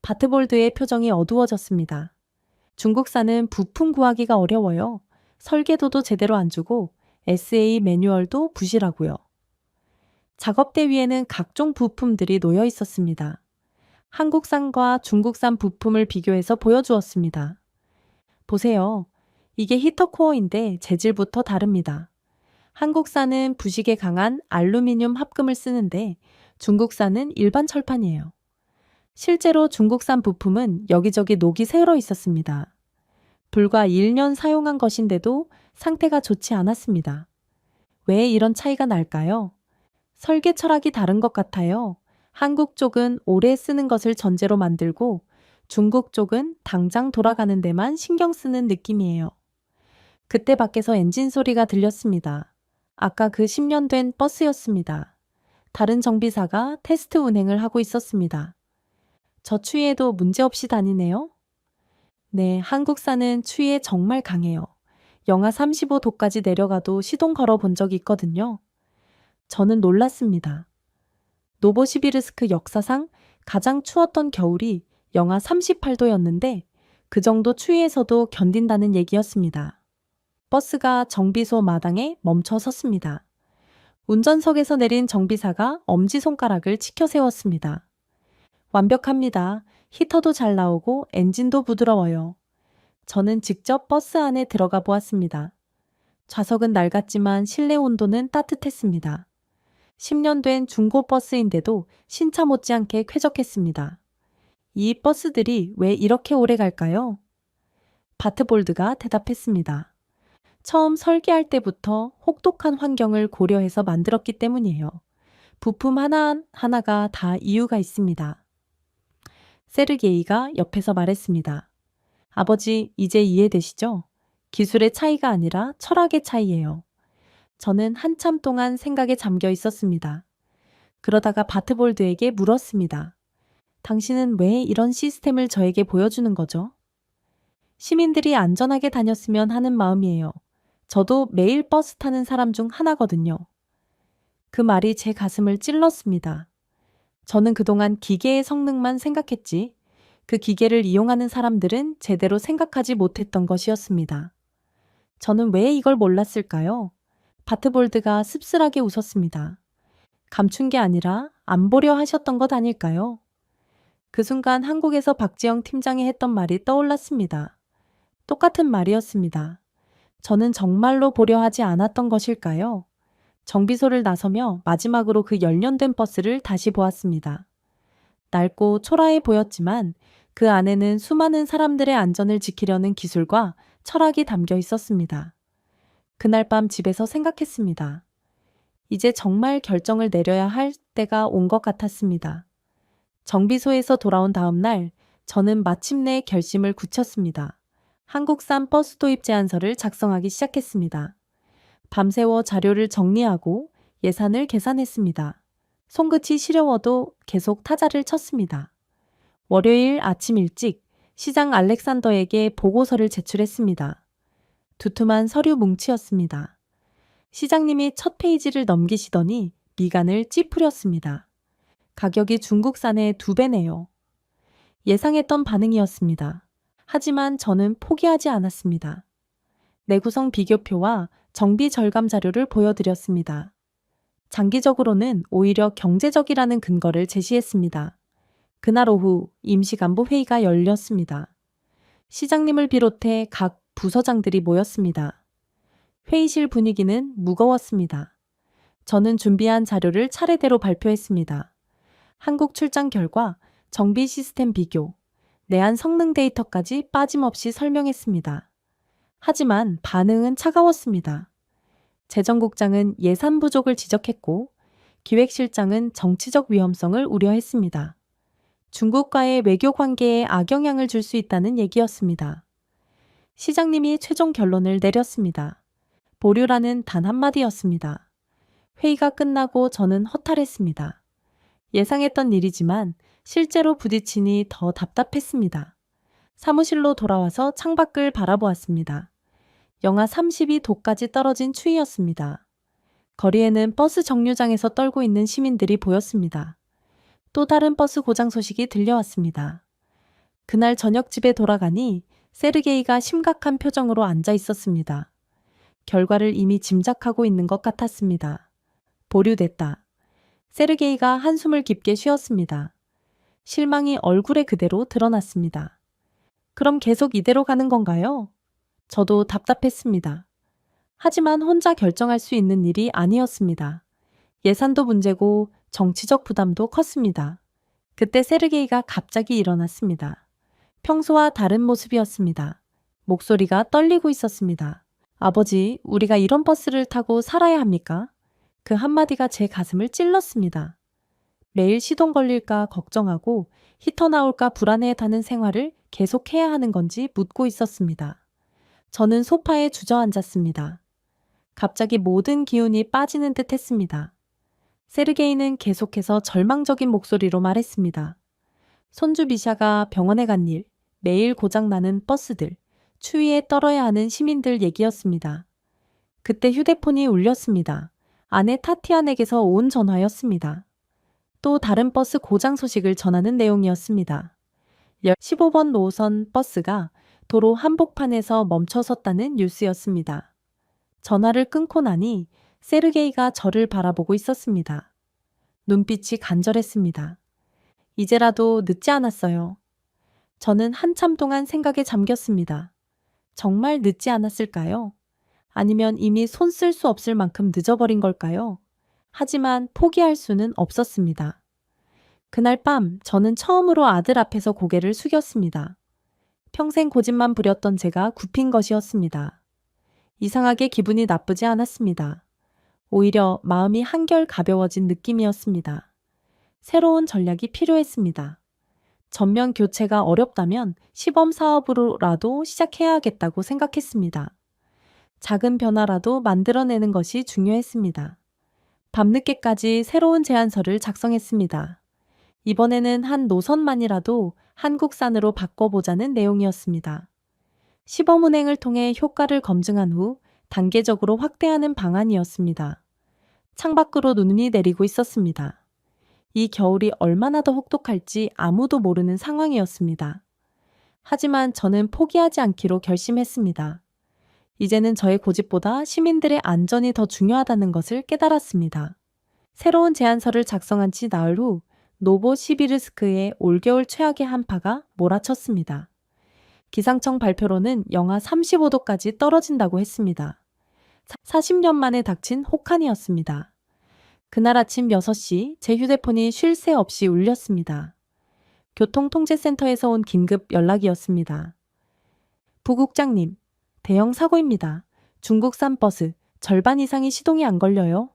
바트볼드의 표정이 어두워졌습니다. 중국산은 부품 구하기가 어려워요. 설계도도 제대로 안 주고 SA 매뉴얼도 부실하고요. 작업대 위에는 각종 부품들이 놓여 있었습니다. 한국산과 중국산 부품을 비교해서 보여주었습니다. 보세요. 이게 히터 코어인데 재질부터 다릅니다. 한국산은 부식에 강한 알루미늄 합금을 쓰는데 중국산은 일반 철판이에요. 실제로 중국산 부품은 여기저기 녹이 새어 있었습니다. 불과 1년 사용한 것인데도 상태가 좋지 않았습니다. 왜 이런 차이가 날까요? 설계 철학이 다른 것 같아요. 한국 쪽은 오래 쓰는 것을 전제로 만들고 중국 쪽은 당장 돌아가는 데만 신경 쓰는 느낌이에요. 그때 밖에서 엔진 소리가 들렸습니다. 아까 그 10년 된 버스였습니다. 다른 정비사가 테스트 운행을 하고 있었습니다. 저 추위에도 문제없이 다니네요. 네, 한국산은 추위에 정말 강해요. 영하 35도까지 내려가도 시동 걸어 본 적이 있거든요. 저는 놀랐습니다. 노보시비르스크 역사상 가장 추웠던 겨울이 영하 38도였는데 그 정도 추위에서도 견딘다는 얘기였습니다. 버스가 정비소 마당에 멈춰 섰습니다. 운전석에서 내린 정비사가 엄지손가락을 치켜 세웠습니다. 완벽합니다. 히터도 잘 나오고 엔진도 부드러워요. 저는 직접 버스 안에 들어가 보았습니다. 좌석은 낡았지만 실내 온도는 따뜻했습니다. 10년 된 중고 버스인데도 신차 못지않게 쾌적했습니다. 이 버스들이 왜 이렇게 오래 갈까요? 바트볼드가 대답했습니다. 처음 설계할 때부터 혹독한 환경을 고려해서 만들었기 때문이에요. 부품 하나하나가 다 이유가 있습니다. 세르게이가 옆에서 말했습니다. 아버지, 이제 이해되시죠? 기술의 차이가 아니라 철학의 차이예요. 저는 한참 동안 생각에 잠겨 있었습니다. 그러다가 바트볼드에게 물었습니다. 당신은 왜 이런 시스템을 저에게 보여주는 거죠? 시민들이 안전하게 다녔으면 하는 마음이에요. 저도 매일 버스 타는 사람 중 하나거든요. 그 말이 제 가슴을 찔렀습니다. 저는 그동안 기계의 성능만 생각했지, 그 기계를 이용하는 사람들은 제대로 생각하지 못했던 것이었습니다. 저는 왜 이걸 몰랐을까요? 바트볼드가 씁쓸하게 웃었습니다. 감춘 게 아니라 안 보려 하셨던 것 아닐까요? 그 순간 한국에서 박지영 팀장이 했던 말이 떠올랐습니다. 똑같은 말이었습니다. 저는 정말로 보려 하지 않았던 것일까요? 정비소를 나서며 마지막으로 그 열년된 버스를 다시 보았습니다. 낡고 초라해 보였지만 그 안에는 수많은 사람들의 안전을 지키려는 기술과 철학이 담겨 있었습니다. 그날 밤 집에서 생각했습니다. 이제 정말 결정을 내려야 할 때가 온 것 같았습니다. 정비소에서 돌아온 다음 날 저는 마침내 결심을 굳혔습니다. 한국산 버스 도입 제안서를 작성하기 시작했습니다. 밤새워 자료를 정리하고 예산을 계산했습니다. 손끝이 시려워도 계속 타자를 쳤습니다. 월요일 아침 일찍 시장 알렉산더에게 보고서를 제출했습니다. 두툼한 서류 뭉치였습니다. 시장님이 첫 페이지를 넘기시더니 미간을 찌푸렸습니다. 가격이 중국산의 2배네요. 예상했던 반응이었습니다. 하지만 저는 포기하지 않았습니다. 내구성 비교표와 정비 절감 자료를 보여드렸습니다. 장기적으로는 오히려 경제적이라는 근거를 제시했습니다. 그날 오후 임시간부 회의가 열렸습니다. 시장님을 비롯해 각 부서장들이 모였습니다. 회의실 분위기는 무거웠습니다. 저는 준비한 자료를 차례대로 발표했습니다. 한국 출장 결과, 정비 시스템 비교, 내한 성능 데이터까지 빠짐없이 설명했습니다. 하지만 반응은 차가웠습니다. 재정국장은 예산 부족을 지적했고 기획실장은 정치적 위험성을 우려했습니다. 중국과의 외교 관계에 악영향을 줄 수 있다는 얘기였습니다. 시장님이 최종 결론을 내렸습니다. 보류라는 단 한마디였습니다. 회의가 끝나고 저는 허탈했습니다. 예상했던 일이지만 실제로 부딪히니 더 답답했습니다. 사무실로 돌아와서 창밖을 바라보았습니다. 영하 32도까지 떨어진 추위였습니다. 거리에는 버스 정류장에서 떨고 있는 시민들이 보였습니다. 또 다른 버스 고장 소식이 들려왔습니다. 그날 저녁 집에 돌아가니 세르게이가 심각한 표정으로 앉아 있었습니다. 결과를 이미 짐작하고 있는 것 같았습니다. 보류됐다. 세르게이가 한숨을 깊게 쉬었습니다. 실망이 얼굴에 그대로 드러났습니다. 그럼 계속 이대로 가는 건가요? 저도 답답했습니다. 하지만 혼자 결정할 수 있는 일이 아니었습니다. 예산도 문제고 정치적 부담도 컸습니다. 그때 세르게이가 갑자기 일어났습니다. 평소와 다른 모습이었습니다. 목소리가 떨리고 있었습니다. 아버지, 우리가 이런 버스를 타고 살아야 합니까? 그 한마디가 제 가슴을 찔렀습니다. 매일 시동 걸릴까 걱정하고 히터 나올까 불안해하는 생활을 계속해야 하는 건지 묻고 있었습니다. 저는 소파에 주저앉았습니다. 갑자기 모든 기운이 빠지는 듯 했습니다. 세르게이는 계속해서 절망적인 목소리로 말했습니다. 손주 미샤가 병원에 간 일, 매일 고장나는 버스들, 추위에 떨어야 하는 시민들 얘기였습니다. 그때 휴대폰이 울렸습니다. 아내 타티안에게서 온 전화였습니다. 또 다른 버스 고장 소식을 전하는 내용이었습니다. 15번 노선 버스가 도로 한복판에서 멈춰섰다는 뉴스였습니다. 전화를 끊고 나니 세르게이가 저를 바라보고 있었습니다. 눈빛이 간절했습니다. 이제라도 늦지 않았어요. 저는 한참 동안 생각에 잠겼습니다. 정말 늦지 않았을까요? 아니면 이미 손 쓸 수 없을 만큼 늦어버린 걸까요? 하지만 포기할 수는 없었습니다. 그날 밤 저는 처음으로 아들 앞에서 고개를 숙였습니다. 평생 고집만 부렸던 제가 굽힌 것이었습니다. 이상하게 기분이 나쁘지 않았습니다. 오히려 마음이 한결 가벼워진 느낌이었습니다. 새로운 전략이 필요했습니다. 전면 교체가 어렵다면 시범 사업으로라도 시작해야겠다고 생각했습니다. 작은 변화라도 만들어내는 것이 중요했습니다. 밤늦게까지 새로운 제안서를 작성했습니다. 이번에는 한 노선만이라도 한국산으로 바꿔보자는 내용이었습니다. 시범 운행을 통해 효과를 검증한 후 단계적으로 확대하는 방안이었습니다. 창밖으로 눈이 내리고 있었습니다. 이 겨울이 얼마나 더 혹독할지 아무도 모르는 상황이었습니다. 하지만 저는 포기하지 않기로 결심했습니다. 이제는 저의 고집보다 시민들의 안전이 더 중요하다는 것을 깨달았습니다. 새로운 제안서를 작성한 지 나흘 후 노보시비르스크의 올겨울 최악의 한파가 몰아쳤습니다. 기상청 발표로는 영하 35도까지 떨어진다고 했습니다. 40년 만에 닥친 혹한이었습니다. 그날 아침 6시 제 휴대폰이 쉴 새 없이 울렸습니다. 교통통제센터에서 온 긴급 연락이었습니다. 부국장님, 대형 사고입니다. 중국산 버스 절반 이상이 시동이 안 걸려요.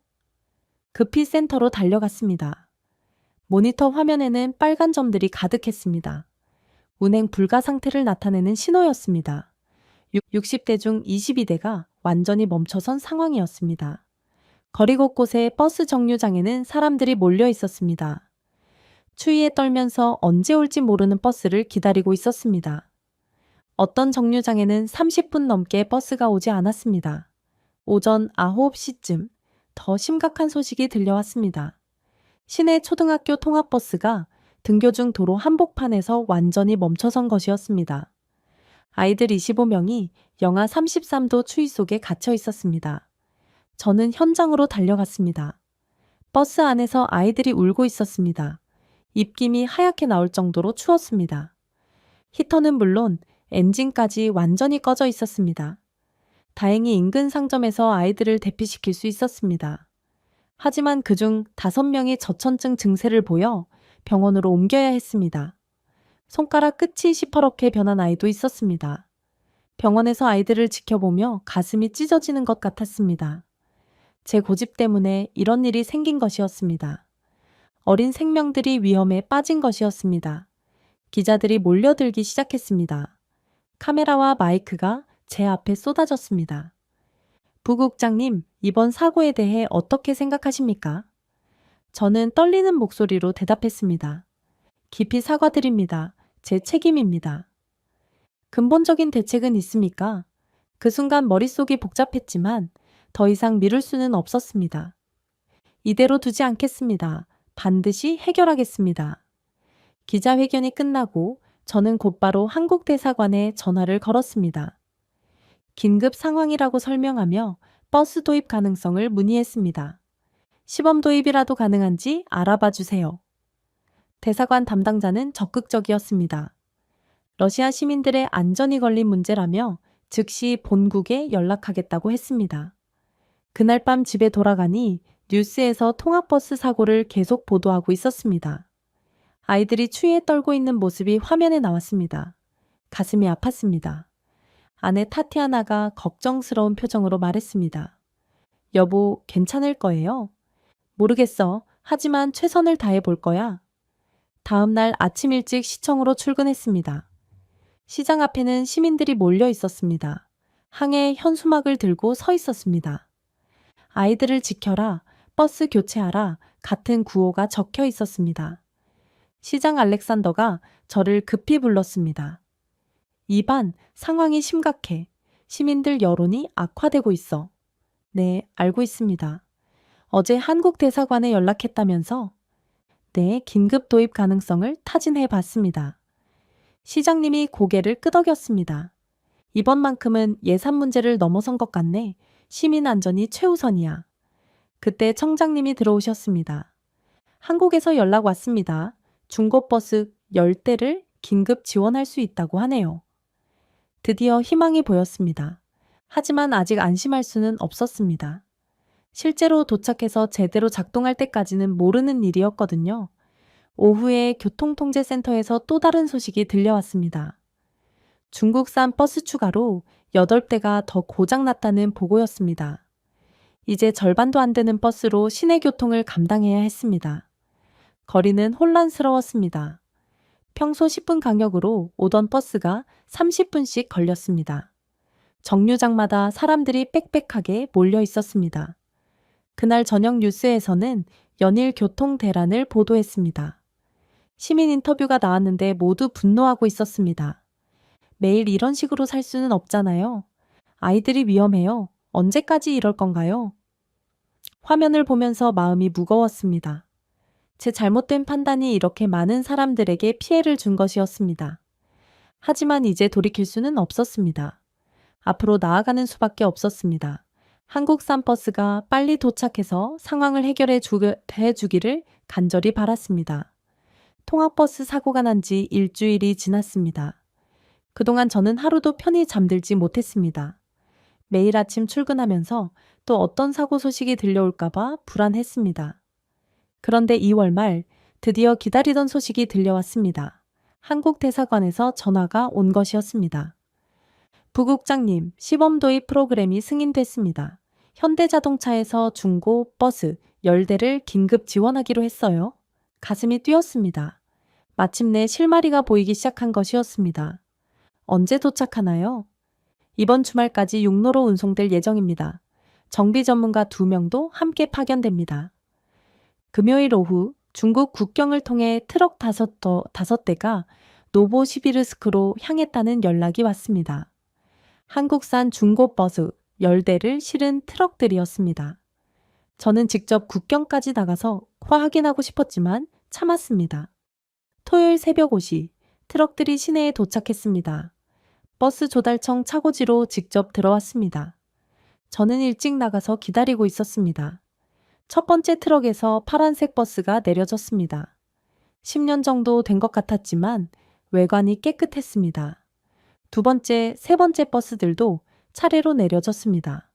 급히 센터로 달려갔습니다. 모니터 화면에는 빨간 점들이 가득했습니다. 운행 불가 상태를 나타내는 신호였습니다. 60대 중 22대가 완전히 멈춰선 상황이었습니다. 거리 곳곳에 버스 정류장에는 사람들이 몰려 있었습니다. 추위에 떨면서 언제 올지 모르는 버스를 기다리고 있었습니다. 어떤 정류장에는 30분 넘게 버스가 오지 않았습니다. 오전 9시쯤 더 심각한 소식이 들려왔습니다. 시내 초등학교 통학버스가 등교 중 도로 한복판에서 완전히 멈춰선 것이었습니다. 아이들 25명이 영하 33도 추위 속에 갇혀 있었습니다. 저는 현장으로 달려갔습니다. 버스 안에서 아이들이 울고 있었습니다. 입김이 하얗게 나올 정도로 추웠습니다. 히터는 물론 엔진까지 완전히 꺼져 있었습니다. 다행히 인근 상점에서 아이들을 대피시킬 수 있었습니다. 하지만 그중 5명이 저천증 증세를 보여 병원으로 옮겨야 했습니다. 손가락 끝이 시퍼렇게 변한 아이도 있었습니다. 병원에서 아이들을 지켜보며 가슴이 찢어지는 것 같았습니다. 제 고집 때문에 이런 일이 생긴 것이었습니다. 어린 생명들이 위험에 빠진 것이었습니다. 기자들이 몰려들기 시작했습니다. 카메라와 마이크가 제 앞에 쏟아졌습니다. 부국장님, 이번 사고에 대해 어떻게 생각하십니까? 저는 떨리는 목소리로 대답했습니다. 깊이 사과드립니다. 제 책임입니다. 근본적인 대책은 있습니까? 그 순간 머릿속이 복잡했지만 더 이상 미룰 수는 없었습니다. 이대로 두지 않겠습니다. 반드시 해결하겠습니다. 기자회견이 끝나고 저는 곧바로 한국 대사관에 전화를 걸었습니다. 긴급 상황이라고 설명하며 버스 도입 가능성을 문의했습니다. 시범 도입이라도 가능한지 알아봐 주세요. 대사관 담당자는 적극적이었습니다. 러시아 시민들의 안전이 걸린 문제라며 즉시 본국에 연락하겠다고 했습니다. 그날 밤 집에 돌아가니 뉴스에서 통학버스 사고를 계속 보도하고 있었습니다. 아이들이 추위에 떨고 있는 모습이 화면에 나왔습니다. 가슴이 아팠습니다. 아내 타티아나가 걱정스러운 표정으로 말했습니다. 여보, 괜찮을 거예요? 모르겠어. 하지만 최선을 다해 볼 거야. 다음 날 아침 일찍 시청으로 출근했습니다. 시장 앞에는 시민들이 몰려 있었습니다. 항해 현수막을 들고 서 있었습니다. 아이들을 지켜라, 버스 교체하라 같은 구호가 적혀 있었습니다. 시장 알렉산더가 저를 급히 불렀습니다. 이반, 상황이 심각해. 시민들 여론이 악화되고 있어. 네, 알고 있습니다. 어제 한국 대사관에 연락했다면서? 네, 긴급 도입 가능성을 타진해 봤습니다. 시장님이 고개를 끄덕였습니다. 이번만큼은 예산 문제를 넘어선 것 같네. 시민 안전이 최우선이야. 그때 청장님이 들어오셨습니다. 한국에서 연락 왔습니다. 중고버스 10대를 긴급 지원할 수 있다고 하네요. 드디어 희망이 보였습니다. 하지만 아직 안심할 수는 없었습니다. 실제로 도착해서 제대로 작동할 때까지는 모르는 일이었거든요. 오후에 교통통제센터에서 또 다른 소식이 들려왔습니다. 중국산 버스 추가로 8대가 더 고장났다는 보고였습니다. 이제 절반도 안 되는 버스로 시내 교통을 감당해야 했습니다. 거리는 혼란스러웠습니다. 평소 10분 간격으로 오던 버스가 30분씩 걸렸습니다. 정류장마다 사람들이 빽빽하게 몰려 있었습니다. 그날 저녁 뉴스에서는 연일 교통 대란을 보도했습니다. 시민 인터뷰가 나왔는데 모두 분노하고 있었습니다. 매일 이런 식으로 살 수는 없잖아요. 아이들이 위험해요. 언제까지 이럴 건가요? 화면을 보면서 마음이 무거웠습니다. 제 잘못된 판단이 이렇게 많은 사람들에게 피해를 준 것이었습니다. 하지만 이제 돌이킬 수는 없었습니다. 앞으로 나아가는 수밖에 없었습니다. 한국산 버스가 빨리 도착해서 상황을 해결해 주기를 간절히 바랐습니다. 통학버스 사고가 난 지 일주일이 지났습니다. 그동안 저는 하루도 편히 잠들지 못했습니다. 매일 아침 출근하면서 또 어떤 사고 소식이 들려올까봐 불안했습니다. 그런데 2월 말 드디어 기다리던 소식이 들려왔습니다. 한국 대사관에서 전화가 온 것이었습니다. 부국장님, 시범 도입 프로그램이 승인됐습니다. 현대자동차에서 중고 버스 10대를 긴급 지원하기로 했어요. 가슴이 뛰었습니다. 마침내 실마리가 보이기 시작한 것이었습니다. 언제 도착하나요? 이번 주말까지 육로로 운송될 예정입니다. 정비 전문가 2명도 함께 파견됩니다. 금요일 오후 중국 국경을 통해 트럭 5대가 노보시비르스크로 향했다는 연락이 왔습니다. 한국산 중고버스 10대를 실은 트럭들이었습니다. 저는 직접 국경까지 나가서 확인하고 싶었지만 참았습니다. 토요일 새벽 5시 트럭들이 시내에 도착했습니다. 버스 조달청 차고지로 직접 들어왔습니다. 저는 일찍 나가서 기다리고 있었습니다. 첫 번째 트럭에서 파란색 버스가 내려졌습니다. 10년 정도 된 것 같았지만 외관이 깨끗했습니다. 두 번째, 세 번째 버스들도 차례로 내려졌습니다.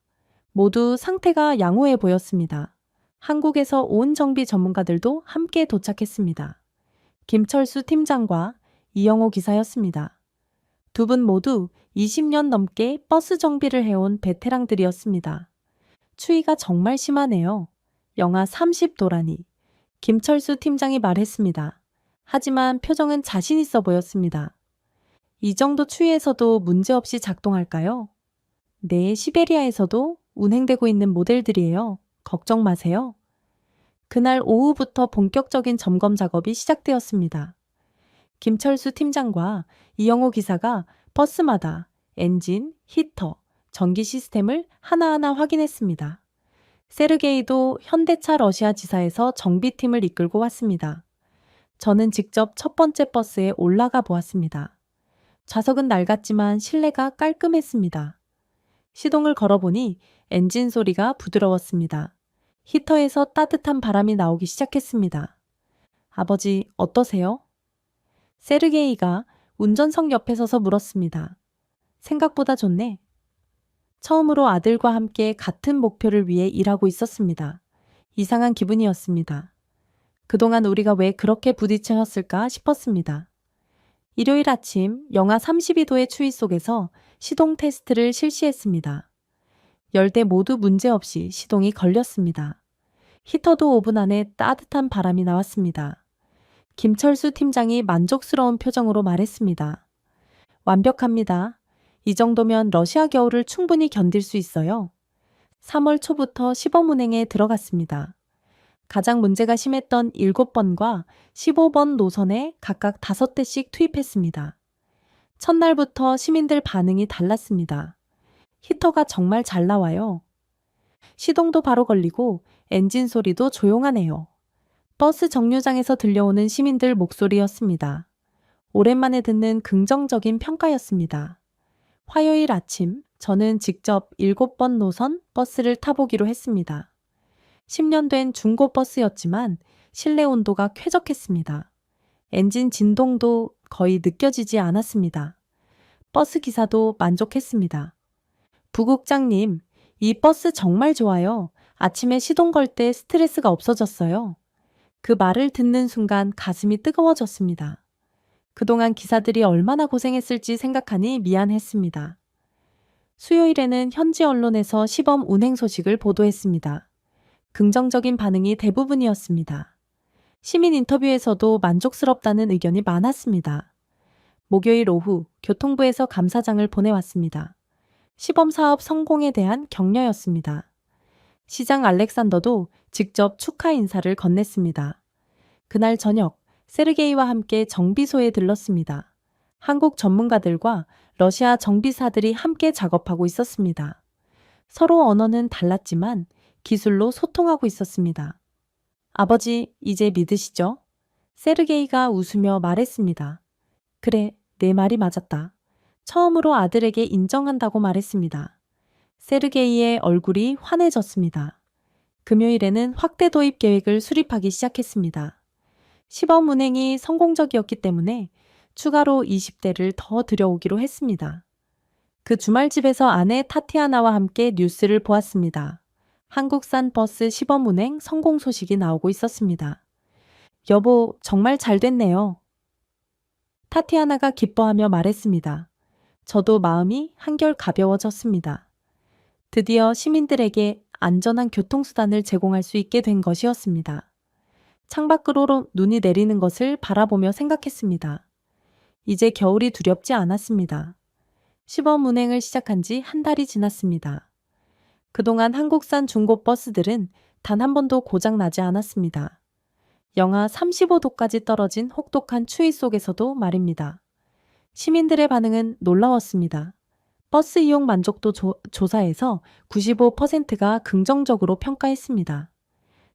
모두 상태가 양호해 보였습니다. 한국에서 온 정비 전문가들도 함께 도착했습니다. 김철수 팀장과 이영호 기사였습니다. 두 분 모두 20년 넘게 버스 정비를 해온 베테랑들이었습니다. 추위가 정말 심하네요. 영하 30도라니. 김철수 팀장이 말했습니다. 하지만 표정은 자신 있어 보였습니다. 이 정도 추위에서도 문제없이 작동할까요? 네, 시베리아에서도 운행되고 있는 모델들이에요. 걱정 마세요. 그날 오후부터 본격적인 점검 작업이 시작되었습니다. 김철수 팀장과 이영호 기사가 버스마다 엔진, 히터, 전기 시스템을 하나하나 확인했습니다. 세르게이도 현대차 러시아 지사에서 정비팀을 이끌고 왔습니다. 저는 직접 첫 번째 버스에 올라가 보았습니다. 좌석은 낡았지만 실내가 깔끔했습니다. 시동을 걸어보니 엔진 소리가 부드러웠습니다. 히터에서 따뜻한 바람이 나오기 시작했습니다. 아버지, 어떠세요? 세르게이가 운전석 옆에 서서 물었습니다. 생각보다 좋네. 처음으로 아들과 함께 같은 목표를 위해 일하고 있었습니다. 이상한 기분이었습니다. 그동안 우리가 왜 그렇게 부딪혔을까 싶었습니다. 일요일 아침 영하 32도의 추위 속에서 시동 테스트를 실시했습니다. 10대 모두 문제없이 시동이 걸렸습니다. 히터도 5분 안에 따뜻한 바람이 나왔습니다. 김철수 팀장이 만족스러운 표정으로 말했습니다. 완벽합니다. 이 정도면 러시아 겨울을 충분히 견딜 수 있어요. 3월 초부터 시범 운행에 들어갔습니다. 가장 문제가 심했던 7번과 15번 노선에 각각 5대씩 투입했습니다. 첫날부터 시민들 반응이 달랐습니다. 히터가 정말 잘 나와요. 시동도 바로 걸리고 엔진 소리도 조용하네요. 버스 정류장에서 들려오는 시민들 목소리였습니다. 오랜만에 듣는 긍정적인 평가였습니다. 화요일 아침 저는 직접 7번 노선 버스를 타보기로 했습니다. 10년 된 중고 버스였지만 실내 온도가 쾌적했습니다. 엔진 진동도 거의 느껴지지 않았습니다. 버스 기사도 만족했습니다. 부국장님, 이 버스 정말 좋아요. 아침에 시동 걸 때 스트레스가 없어졌어요. 그 말을 듣는 순간 가슴이 뜨거워졌습니다. 그동안 기사들이 얼마나 고생했을지 생각하니 미안했습니다. 수요일에는 현지 언론에서 시범 운행 소식을 보도했습니다. 긍정적인 반응이 대부분이었습니다. 시민 인터뷰에서도 만족스럽다는 의견이 많았습니다. 목요일 오후 교통부에서 감사장을 보내왔습니다. 시범 사업 성공에 대한 격려였습니다. 시장 알렉산더도 직접 축하 인사를 건넸습니다. 그날 저녁 세르게이와 함께 정비소에 들렀습니다. 한국 전문가들과 러시아 정비사들이 함께 작업하고 있었습니다. 서로 언어는 달랐지만 기술로 소통하고 있었습니다. 아버지, 이제 믿으시죠? 세르게이가 웃으며 말했습니다. 그래, 내 말이 맞았다. 처음으로 아들에게 인정한다고 말했습니다. 세르게이의 얼굴이 환해졌습니다. 금요일에는 확대 도입 계획을 수립하기 시작했습니다. 시범 운행이 성공적이었기 때문에 추가로 20대를 더 들여오기로 했습니다. 그 주말 집에서 아내 타티아나와 함께 뉴스를 보았습니다. 한국산 버스 시범 운행 성공 소식이 나오고 있었습니다. 여보, 정말 잘 됐네요. 타티아나가 기뻐하며 말했습니다. 저도 마음이 한결 가벼워졌습니다. 드디어 시민들에게 안전한 교통수단을 제공할 수 있게 된 것이었습니다. 창밖으로 눈이 내리는 것을 바라보며 생각했습니다. 이제 겨울이 두렵지 않았습니다. 시범 운행을 시작한 지 한 달이 지났습니다. 그동안 한국산 중고 버스들은 단 한 번도 고장 나지 않았습니다. 영하 35도까지 떨어진 혹독한 추위 속에서도 말입니다. 시민들의 반응은 놀라웠습니다. 버스 이용 만족도 조사에서 95%가 긍정적으로 평가했습니다.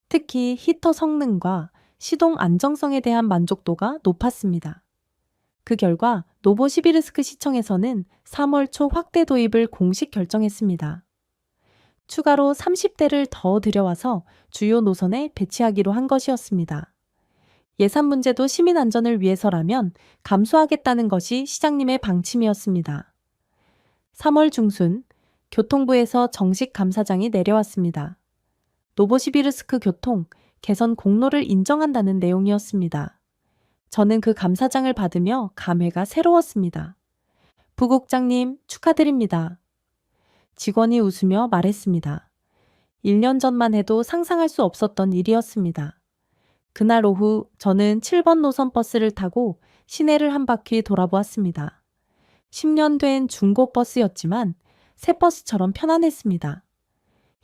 특히 히터 성능과 시동 안정성에 대한 만족도가 높았습니다. 그 결과 노보시비르스크 시청에서는 3월 초 확대 도입을 공식 결정했습니다. 추가로 30대를 더 들여와서 주요 노선에 배치하기로 한 것이었습니다. 예산 문제도 시민 안전을 위해서라면 감수하겠다는 것이 시장님의 방침이었습니다. 3월 중순 교통부에서 정식 감사장이 내려왔습니다. 노보시비르스크 교통 개선 공로를 인정한다는 내용이었습니다. 저는 그 감사장을 받으며 감회가 새로웠습니다. 부국장님, 축하드립니다. 직원이 웃으며 말했습니다. 1년 전만 해도 상상할 수 없었던 일이었습니다. 그날 오후 저는 7번 노선 버스를 타고 시내를 한 바퀴 돌아보았습니다. 10년 된 중고 버스였지만 새 버스처럼 편안했습니다.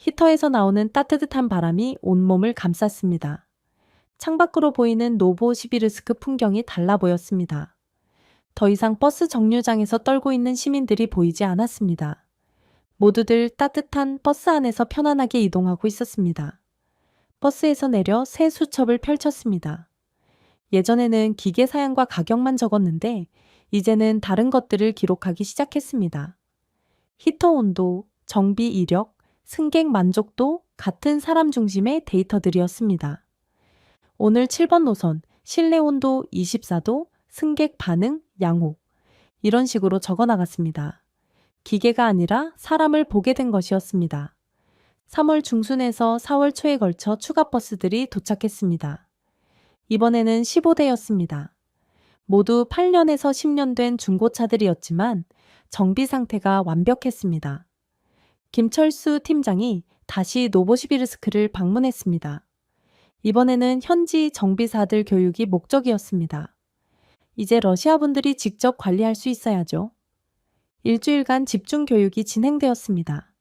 히터에서 나오는 따뜻한 바람이 온몸을 감쌌습니다. 창밖으로 보이는 노보시비르스크 풍경이 달라 보였습니다. 더 이상 버스 정류장에서 떨고 있는 시민들이 보이지 않았습니다. 모두들 따뜻한 버스 안에서 편안하게 이동하고 있었습니다. 버스에서 내려 새 수첩을 펼쳤습니다. 예전에는 기계 사양과 가격만 적었는데 이제는 다른 것들을 기록하기 시작했습니다. 히터 온도, 정비 이력, 승객 만족도 같은 사람 중심의 데이터들이었습니다. 오늘 7번 노선, 실내 온도 24도, 승객 반응, 양호. 이런 식으로 적어 나갔습니다. 기계가 아니라 사람을 보게 된 것이었습니다. 3월 중순에서 4월 초에 걸쳐 추가 버스들이 도착했습니다. 이번에는 15대였습니다. 모두 8년에서 10년 된 중고차들이었지만 정비 상태가 완벽했습니다. 김철수 팀장이 다시 노보시비르스크를 방문했습니다. 이번에는 현지 정비사들 교육이 목적이었습니다. 이제 러시아 분들이 직접 관리할 수 있어야죠. 일주일간 집중 교육이 진행되었습니다.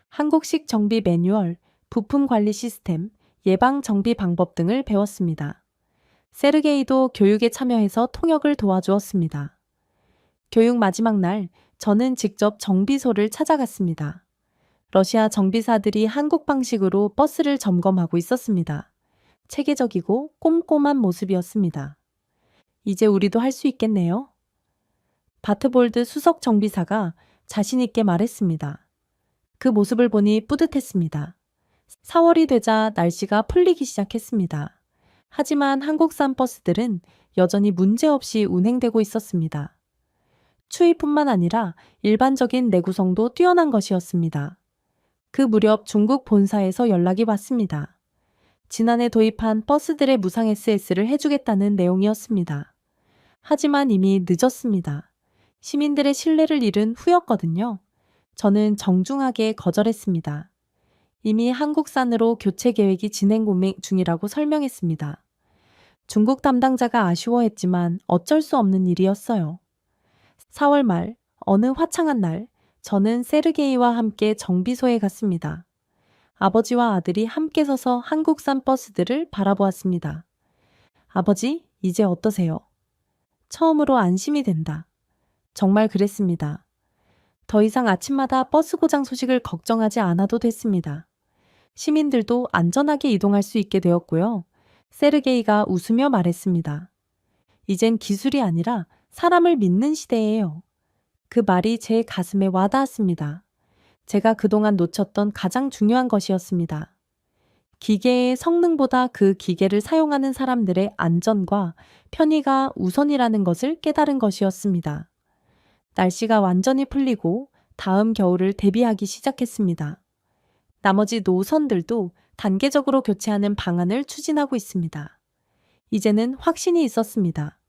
한국식 정비 매뉴얼, 부품 관리 시스템, 예방 정비 방법 등을 배웠습니다. 세르게이도 교육에 참여해서 통역을 도와주었습니다. 교육 마지막 날, 저는 직접 정비소를 찾아갔습니다. 러시아 정비사들이 한국 방식으로 버스를 점검하고 있었습니다. 체계적이고 꼼꼼한 모습이었습니다. 이제 우리도 할 수 있겠네요. 바트볼드 수석 정비사가 자신 있게 말했습니다. 그 모습을 보니 뿌듯했습니다. 4월이 되자 날씨가 풀리기 시작했습니다. 하지만 한국산 버스들은 여전히 문제없이 운행되고 있었습니다. 추위뿐만 아니라 일반적인 내구성도 뛰어난 것이었습니다. 그 무렵 중국 본사에서 연락이 왔습니다. 지난해 도입한 버스들의 무상 SS를 해주겠다는 내용이었습니다. 하지만 이미 늦었습니다. 시민들의 신뢰를 잃은 후였거든요. 저는 정중하게 거절했습니다. 이미 한국산으로 교체 계획이 진행 중이라고 설명했습니다. 중국 담당자가 아쉬워했지만 어쩔 수 없는 일이었어요. 4월 말, 어느 화창한 날, 저는 세르게이와 함께 정비소에 갔습니다. 아버지와 아들이 함께 서서 한국산 버스들을 바라보았습니다. 아버지, 이제 어떠세요? 처음으로 안심이 된다. 정말 그랬습니다. 더 이상 아침마다 버스 고장 소식을 걱정하지 않아도 됐습니다. 시민들도 안전하게 이동할 수 있게 되었고요. 세르게이가 웃으며 말했습니다. 이젠 기술이 아니라 사람을 믿는 시대예요. 그 말이 제 가슴에 와닿았습니다. 제가 그동안 놓쳤던 가장 중요한 것이었습니다. 기계의 성능보다 그 기계를 사용하는 사람들의 안전과 편의가 우선이라는 것을 깨달은 것이었습니다. 날씨가 완전히 풀리고 다음 겨울을 대비하기 시작했습니다. 나머지 노선들도 단계적으로 교체하는 방안을 추진하고 있습니다. 이제는 확신이 있었습니다.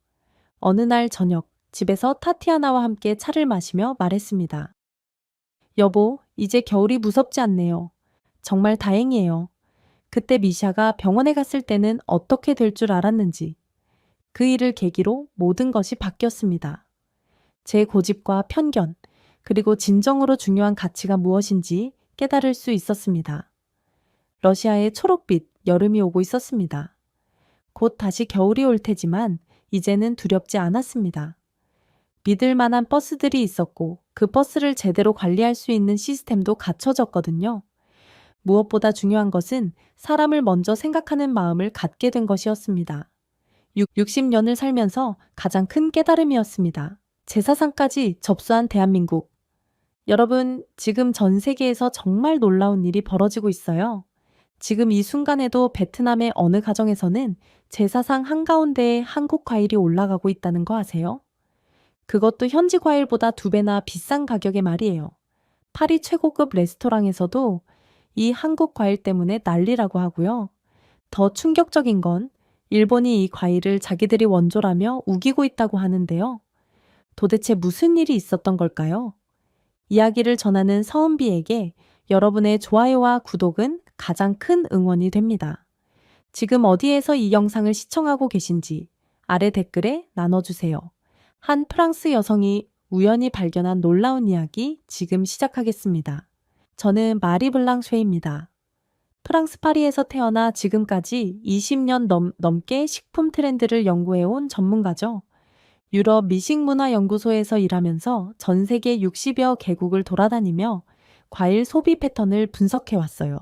어느 날 저녁, 집에서 타티아나와 함께 차를 마시며 말했습니다. 여보, 이제 겨울이 무섭지 않네요. 정말 다행이에요. 그때 미샤가 병원에 갔을 때는 어떻게 될 줄 알았는지. 그 일을 계기로 모든 것이 바뀌었습니다. 제 고집과 편견, 그리고 진정으로 중요한 가치가 무엇인지 깨달을 수 있었습니다. 러시아의 초록빛 여름이 오고 있었습니다. 곧 다시 겨울이 올 테지만 이제는 두렵지 않았습니다. 믿을 만한 버스들이 있었고 그 버스를 제대로 관리할 수 있는 시스템도 갖춰졌거든요. 무엇보다 중요한 것은 사람을 먼저 생각하는 마음을 갖게 된 것이었습니다. 60년을 살면서 가장 큰 깨달음이었습니다. 제사상까지 접수한 대한민국. 여러분, 지금 전 세계에서 정말 놀라운 일이 벌어지고 있어요. 지금 이 순간에도 베트남의 어느 가정에서는 제사상 한가운데에 한국 과일이 올라가고 있다는 거 아세요? 그것도 현지 과일보다 2배나 비싼 가격의 말이에요. 파리 최고급 레스토랑에서도 이 한국 과일 때문에 난리라고 하고요. 더 충격적인 건 일본이 이 과일을 자기들이 원조라며 우기고 있다고 하는데요. 도대체 무슨 일이 있었던 걸까요? 이야기를 전하는 서은비에게 여러분의 좋아요와 구독은 가장 큰 응원이 됩니다. 지금 어디에서 이 영상을 시청하고 계신지 아래 댓글에 나눠주세요. 한 프랑스 여성이 우연히 발견한 놀라운 이야기 지금 시작하겠습니다. 저는 마리 블랑쉐입니다. 프랑스 파리에서 태어나 지금까지 20년 넘게 식품 트렌드를 연구해온 전문가죠. 유럽 미식문화연구소에서 일하면서 전 세계 60여 개국을 돌아다니며 과일 소비 패턴을 분석해왔어요.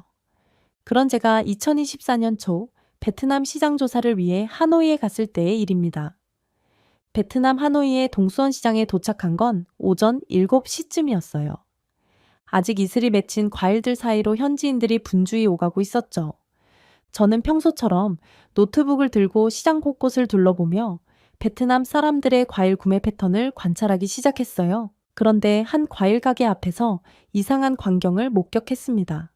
그런 제가 2024년 초 베트남 시장 조사를 위해 하노이에 갔을 때의 일입니다. 베트남 하노이의 동수원 시장에 도착한 건 오전 7시쯤이었어요. 아직 이슬이 맺힌 과일들 사이로 현지인들이 분주히 오가고 있었죠. 저는 평소처럼 노트북을 들고 시장 곳곳을 둘러보며 베트남 사람들의 과일 구매 패턴을 관찰하기 시작했어요. 그런데 한 과일 가게 앞에서 이상한 광경을 목격했습니다.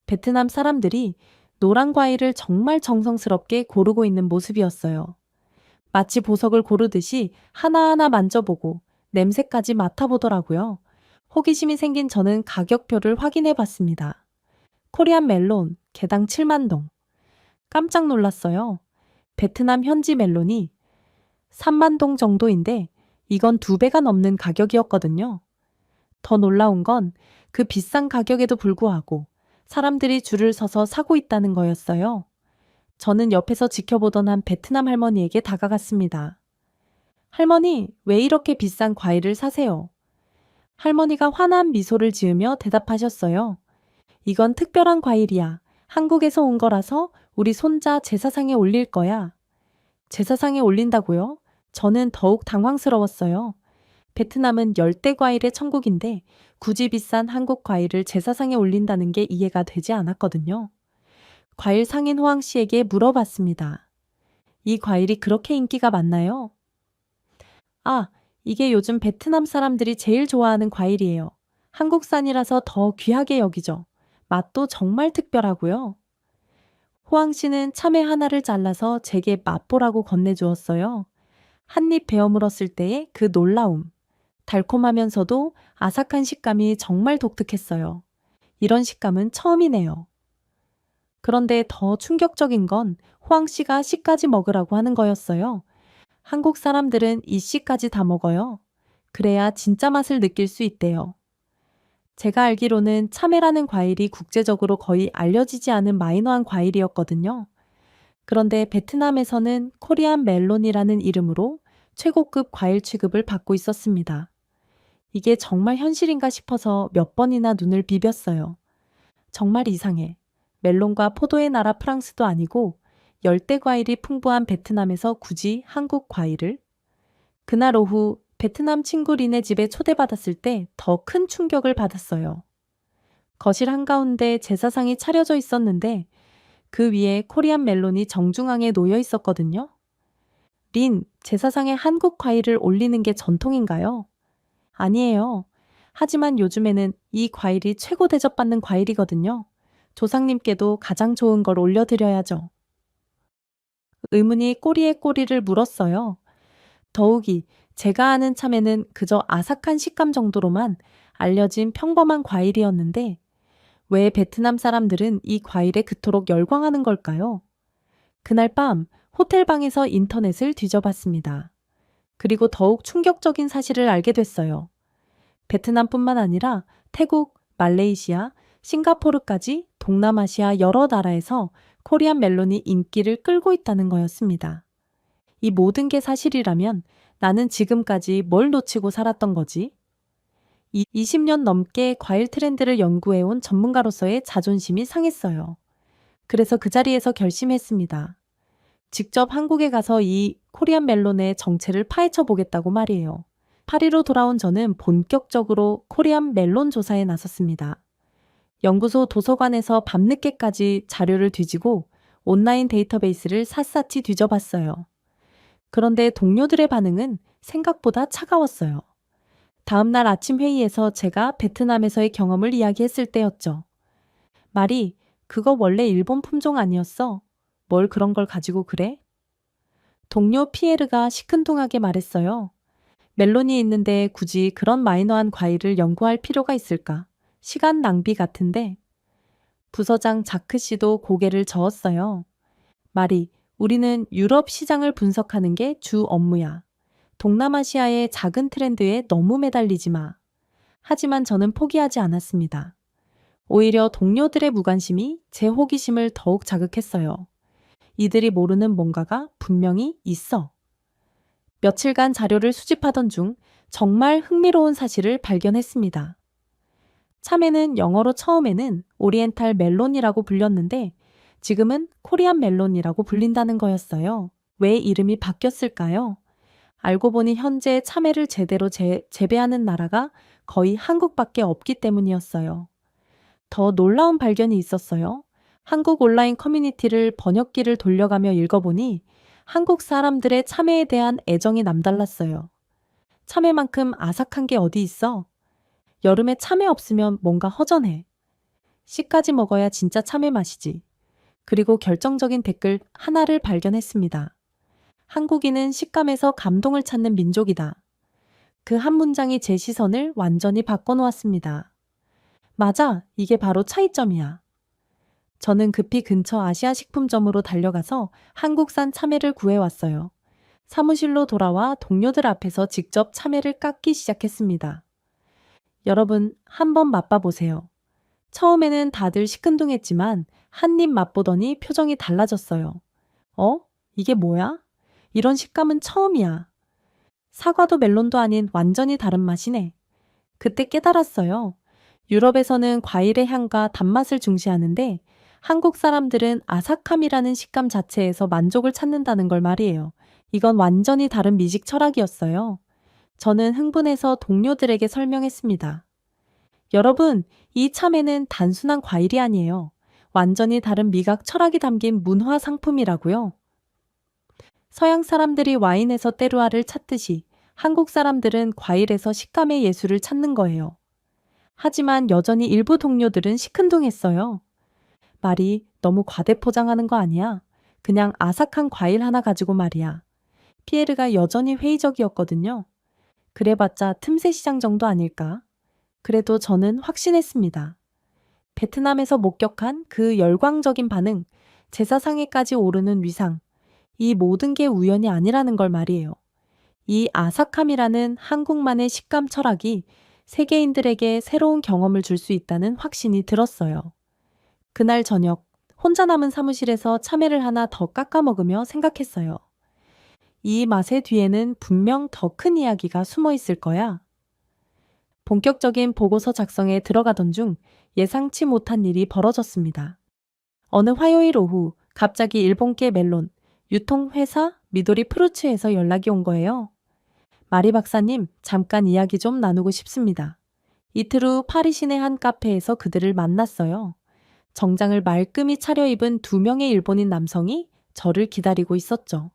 베트남 사람들이 노란 과일을 정말 정성스럽게 고르고 있는 모습이었어요. 마치 보석을 고르듯이 하나하나 만져보고 냄새까지 맡아보더라고요. 호기심이 생긴 저는 가격표를 확인해 봤습니다. 코리안 멜론, 개당 7만 동. 깜짝 놀랐어요. 베트남 현지 멜론이 3만 동 정도인데 이건 2배가 넘는 가격이었거든요. 더 놀라운 건 그 비싼 가격에도 불구하고 사람들이 줄을 서서 사고 있다는 거였어요. 저는 옆에서 지켜보던 한 베트남 할머니에게 다가갔습니다. 할머니, 왜 이렇게 비싼 과일을 사세요? 할머니가 환한 미소를 지으며 대답하셨어요. 이건 특별한 과일이야. 한국에서 온 거라서 우리 손자 제사상에 올릴 거야. 제사상에 올린다고요? 저는 더욱 당황스러웠어요. 베트남은 열대 과일의 천국인데 굳이 비싼 한국 과일을 제사상에 올린다는 게 이해가 되지 않았거든요. 과일 상인 호황 씨에게 물어봤습니다. 이 과일이 그렇게 인기가 많나요? 아, 이게 요즘 베트남 사람들이 제일 좋아하는 과일이에요. 한국산이라서 더 귀하게 여기죠. 맛도 정말 특별하고요. 호황 씨는 참외 하나를 잘라서 제게 맛보라고 건네주었어요. 한 입 베어 물었을 때의 그 놀라움. 달콤하면서도 아삭한 식감이 정말 독특했어요. 이런 식감은 처음이네요. 그런데 더 충격적인 건 호황 씨가 씨까지 먹으라고 하는 거였어요. 한국 사람들은 이 씨까지 다 먹어요. 그래야 진짜 맛을 느낄 수 있대요. 제가 알기로는 참외라는 과일이 국제적으로 거의 알려지지 않은 마이너한 과일이었거든요. 그런데 베트남에서는 코리안 멜론이라는 이름으로 최고급 과일 취급을 받고 있었습니다. 이게 정말 현실인가 싶어서 몇 번이나 눈을 비볐어요. 정말 이상해. 멜론과 포도의 나라 프랑스도 아니고 열대 과일이 풍부한 베트남에서 굳이 한국 과일을? 그날 오후 베트남 친구 린의 집에 초대받았을 때 더 큰 충격을 받았어요. 거실 한가운데 제사상이 차려져 있었는데 그 위에 코리안 멜론이 정중앙에 놓여 있었거든요. 린, 제사상에 한국 과일을 올리는 게 전통인가요? 아니에요. 하지만 요즘에는 이 과일이 최고 대접받는 과일이거든요. 조상님께도 가장 좋은 걸 올려드려야죠. 의문이 꼬리에 꼬리를 물었어요. 더욱이 제가 아는 참외는 그저 아삭한 식감 정도로만 알려진 평범한 과일이었는데 왜 베트남 사람들은 이 과일에 그토록 열광하는 걸까요? 그날 밤 호텔 방에서 인터넷을 뒤져봤습니다. 그리고 더욱 충격적인 사실을 알게 됐어요. 베트남뿐만 아니라 태국, 말레이시아, 싱가포르까지 동남아시아 여러 나라에서 코리안 멜론이 인기를 끌고 있다는 거였습니다. 이 모든 게 사실이라면 나는 지금까지 뭘 놓치고 살았던 거지? 20년 넘게 과일 트렌드를 연구해온 전문가로서의 자존심이 상했어요. 그래서 그 자리에서 결심했습니다. 직접 한국에 가서 이 코리안 멜론의 정체를 파헤쳐 보겠다고 말이에요. 파리로 돌아온 저는 본격적으로 코리안 멜론 조사에 나섰습니다. 연구소 도서관에서 밤늦게까지 자료를 뒤지고 온라인 데이터베이스를 샅샅이 뒤져봤어요. 그런데 동료들의 반응은 생각보다 차가웠어요. 다음날 아침 회의에서 제가 베트남에서의 경험을 이야기했을 때였죠. 말이, 그거 원래 일본 품종 아니었어? 뭘 그런 걸 가지고 그래? 동료 피에르가 시큰둥하게 말했어요. 멜론이 있는데 굳이 그런 마이너한 과일을 연구할 필요가 있을까? 시간 낭비 같은데. 부서장 자크 씨도 고개를 저었어요. 말이, 우리는 유럽 시장을 분석하는 게 주 업무야. 동남아시아의 작은 트렌드에 너무 매달리지 마. 하지만 저는 포기하지 않았습니다. 오히려 동료들의 무관심이 제 호기심을 더욱 자극했어요. 이들이 모르는 뭔가가 분명히 있어. 며칠간 자료를 수집하던 중 정말 흥미로운 사실을 발견했습니다. 참외는 영어로 처음에는 오리엔탈 멜론이라고 불렸는데 지금은 코리안 멜론이라고 불린다는 거였어요. 왜 이름이 바뀌었을까요? 알고 보니 현재 참외를 제대로 재배하는 나라가 거의 한국밖에 없기 때문이었어요. 더 놀라운 발견이 있었어요. 한국 온라인 커뮤니티를 번역기를 돌려가며 읽어보니 한국 사람들의 참외에 대한 애정이 남달랐어요. 참외만큼 아삭한 게 어디 있어? 여름에 참외 없으면 뭔가 허전해. 씨까지 먹어야 진짜 참외 맛이지. 그리고 결정적인 댓글 하나를 발견했습니다. 한국인은 식감에서 감동을 찾는 민족이다. 그 한 문장이 제 시선을 완전히 바꿔놓았습니다. 맞아, 이게 바로 차이점이야. 저는 급히 근처 아시아 식품점으로 달려가서 한국산 참외를 구해왔어요. 사무실로 돌아와 동료들 앞에서 직접 참외를 깎기 시작했습니다. 여러분, 한번 맛봐보세요. 처음에는 다들 시큰둥했지만 한 입 맛보더니 표정이 달라졌어요. 어? 이게 뭐야? 이런 식감은 처음이야. 사과도 멜론도 아닌 완전히 다른 맛이네. 그때 깨달았어요. 유럽에서는 과일의 향과 단맛을 중시하는데 한국 사람들은 아삭함이라는 식감 자체에서 만족을 찾는다는 걸 말이에요. 이건 완전히 다른 미식 철학이었어요. 저는 흥분해서 동료들에게 설명했습니다. 여러분, 이 참외는 단순한 과일이 아니에요. 완전히 다른 미각 철학이 담긴 문화 상품이라고요. 서양 사람들이 와인에서 때루아를 찾듯이 한국 사람들은 과일에서 식감의 예술을 찾는 거예요. 하지만 여전히 일부 동료들은 시큰둥했어요. 말이 너무 과대포장하는 거 아니야? 그냥 아삭한 과일 하나 가지고 말이야. 피에르가 여전히 회의적이었거든요. 그래봤자 틈새 시장 정도 아닐까? 그래도 저는 확신했습니다. 베트남에서 목격한 그 열광적인 반응, 제사상에까지 오르는 위상, 이 모든 게 우연이 아니라는 걸 말이에요. 이 아삭함이라는 한국만의 식감 철학이 세계인들에게 새로운 경험을 줄 수 있다는 확신이 들었어요. 그날 저녁, 혼자 남은 사무실에서 참외를 하나 더 깎아 먹으며 생각했어요. 이 맛의 뒤에는 분명 더 큰 이야기가 숨어 있을 거야. 본격적인 보고서 작성에 들어가던 중 예상치 못한 일이 벌어졌습니다. 어느 화요일 오후 갑자기 일본계 멜론, 유통회사 미도리 프루츠에서 연락이 온 거예요. 마리 박사님, 잠깐 이야기 좀 나누고 싶습니다. 이틀 후 파리 시내 한 카페에서 그들을 만났어요. 정장을 말끔히 차려입은 두 명의 일본인 남성이 저를 기다리고 있었죠.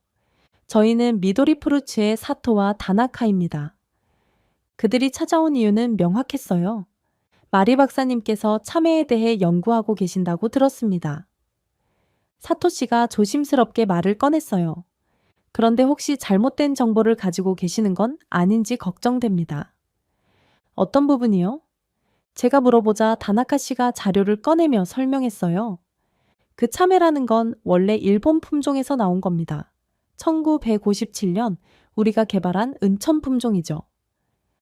저희는 미도리 프루츠의 사토와 다나카입니다. 그들이 찾아온 이유는 명확했어요. 마리 박사님께서 참외에 대해 연구하고 계신다고 들었습니다. 사토 씨가 조심스럽게 말을 꺼냈어요. 그런데 혹시 잘못된 정보를 가지고 계시는 건 아닌지 걱정됩니다. 어떤 부분이요? 제가 물어보자 다나카 씨가 자료를 꺼내며 설명했어요. 그 참외라는 건 원래 일본 품종에서 나온 겁니다. 1957년 우리가 개발한 은천 품종이죠.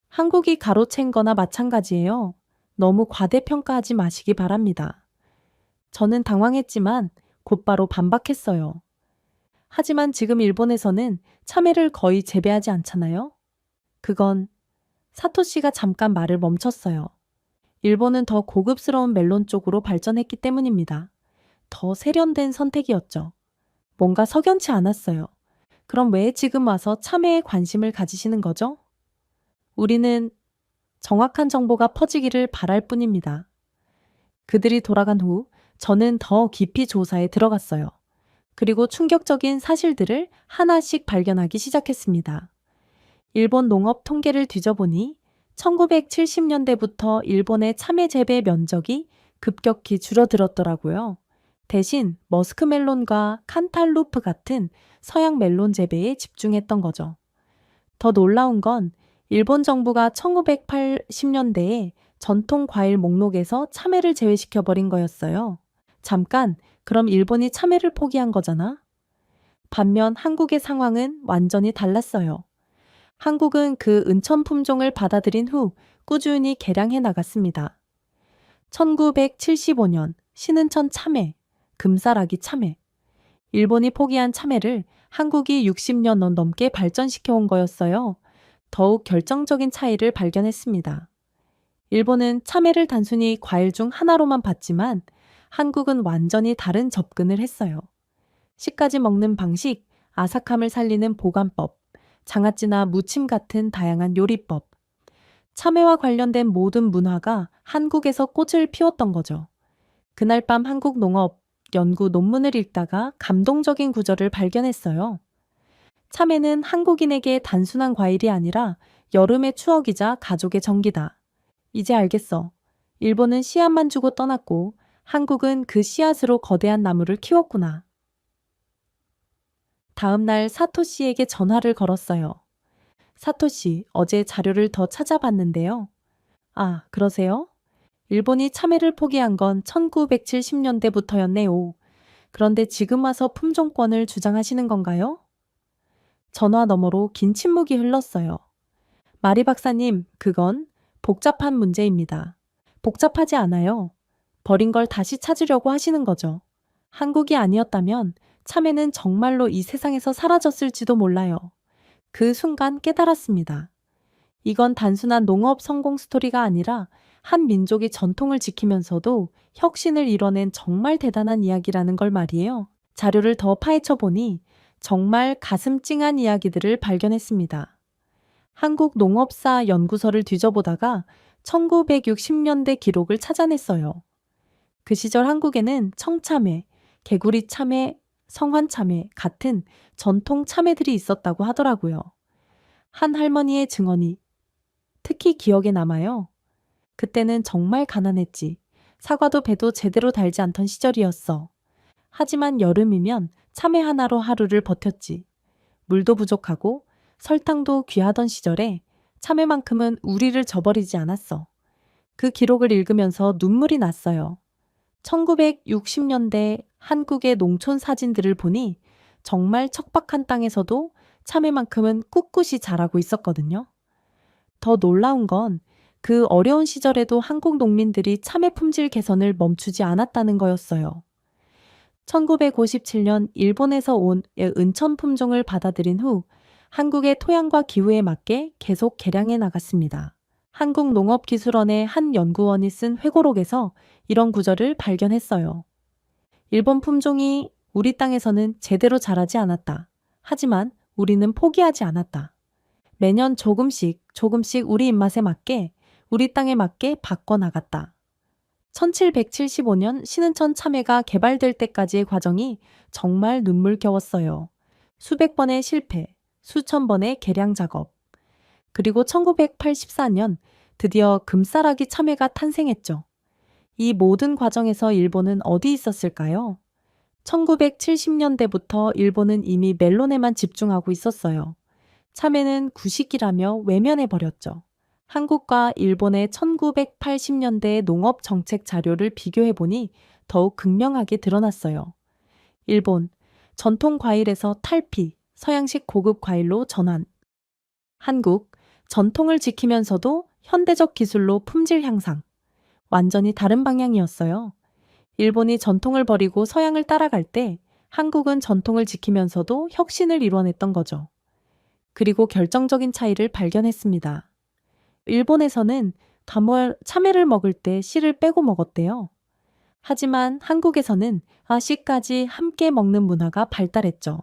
한국이 가로챈 거나 마찬가지예요. 너무 과대평가하지 마시기 바랍니다. 저는 당황했지만 곧바로 반박했어요. 하지만 지금 일본에서는 참외를 거의 재배하지 않잖아요? 그건 사토 씨가 잠깐 말을 멈췄어요. 일본은 더 고급스러운 멜론 쪽으로 발전했기 때문입니다. 더 세련된 선택이었죠. 뭔가 석연치 않았어요. 그럼 왜 지금 와서 참외에 관심을 가지시는 거죠? 우리는 정확한 정보가 퍼지기를 바랄 뿐입니다. 그들이 돌아간 후 저는 더 깊이 조사에 들어갔어요. 그리고 충격적인 사실들을 하나씩 발견하기 시작했습니다. 일본 농업 통계를 뒤져보니 1970년대부터 일본의 참외 재배 면적이 급격히 줄어들었더라고요. 대신 머스크멜론과 칸탈루프 같은 서양 멜론 재배에 집중했던 거죠. 더 놀라운 건 일본 정부가 1980년대에 전통 과일 목록에서 참외를 제외시켜버린 거였어요. 잠깐, 그럼 일본이 참외를 포기한 거잖아? 반면 한국의 상황은 완전히 달랐어요. 한국은 그 은천 품종을 받아들인 후 꾸준히 개량해 나갔습니다. 1975년 신은천 참외, 금싸라기 참외. 일본이 포기한 참외를 한국이 60년 넘게 발전시켜 온 거였어요. 더욱 결정적인 차이를 발견했습니다. 일본은 참외를 단순히 과일 중 하나로만 봤지만 한국은 완전히 다른 접근을 했어요. 씨까지 먹는 방식, 아삭함을 살리는 보관법, 장아찌나 무침 같은 다양한 요리법. 참외와 관련된 모든 문화가 한국에서 꽃을 피웠던 거죠. 그날 밤 한국 농업 연구 논문을 읽다가 감동적인 구절을 발견했어요. 참외는 한국인에게 단순한 과일이 아니라 여름의 추억이자 가족의 정기다. 이제 알겠어. 일본은 씨앗만 주고 떠났고 한국은 그 씨앗으로 거대한 나무를 키웠구나. 다음 날 사토 씨에게 전화를 걸었어요. 사토 씨, 어제 자료를 더 찾아봤는데요. 아, 그러세요? 일본이 참외를 포기한 건 1970년대부터였네요. 그런데 지금 와서 품종권을 주장하시는 건가요? 전화 너머로 긴 침묵이 흘렀어요. 마리 박사님, 그건 복잡한 문제입니다. 복잡하지 않아요. 버린 걸 다시 찾으려고 하시는 거죠. 한국이 아니었다면 참외는 정말로 이 세상에서 사라졌을지도 몰라요. 그 순간 깨달았습니다. 이건 단순한 농업 성공 스토리가 아니라 한 민족이 전통을 지키면서도 혁신을 이뤄낸 정말 대단한 이야기라는 걸 말이에요. 자료를 더 파헤쳐 보니 정말 가슴 찡한 이야기들을 발견했습니다. 한국농업사 연구서를 뒤져보다가 1960년대 기록을 찾아냈어요. 그 시절 한국에는 청참외, 개구리참외, 성환참외 같은 전통 참외들이 있었다고 하더라고요. 한 할머니의 증언이 특히 기억에 남아요. 그때는 정말 가난했지. 사과도 배도 제대로 달지 않던 시절이었어. 하지만 여름이면 참외 하나로 하루를 버텼지. 물도 부족하고 설탕도 귀하던 시절에 참외만큼은 우리를 저버리지 않았어. 그 기록을 읽으면서 눈물이 났어요. 1960년대 한국의 농촌 사진들을 보니 정말 척박한 땅에서도 참외만큼은 꿋꿋이 자라고 있었거든요. 더 놀라운 건 그 어려운 시절에도 한국 농민들이 참외 품질 개선을 멈추지 않았다는 거였어요. 1957년 일본에서 온 은천 품종을 받아들인 후 한국의 토양과 기후에 맞게 계속 개량해 나갔습니다. 한국농업기술원의 한 연구원이 쓴 회고록에서 이런 구절을 발견했어요. 일본 품종이 우리 땅에서는 제대로 자라지 않았다. 하지만 우리는 포기하지 않았다. 매년 조금씩 우리 입맛에 맞게 우리 땅에 맞게 바꿔나갔다. 1775년 신은천 참외가 개발될 때까지의 과정이 정말 눈물겨웠어요. 수백 번의 실패, 수천 번의 개량 작업. 그리고 1984년 드디어 금싸라기 참외가 탄생했죠. 이 모든 과정에서 일본은 어디 있었을까요? 1970년대부터 일본은 이미 멜론에만 집중하고 있었어요. 참외는 구식이라며 외면해버렸죠. 한국과 일본의 1980년대 농업 정책 자료를 비교해보니 더욱 극명하게 드러났어요. 일본, 전통 과일에서 탈피, 서양식 고급 과일로 전환. 한국, 전통을 지키면서도 현대적 기술로 품질 향상. 완전히 다른 방향이었어요. 일본이 전통을 버리고 서양을 따라갈 때 한국은 전통을 지키면서도 혁신을 이뤄냈던 거죠. 그리고 결정적인 차이를 발견했습니다. 일본에서는 참외를 먹을 때 씨를 빼고 먹었대요. 하지만 한국에서는 씨까지 함께 먹는 문화가 발달했죠.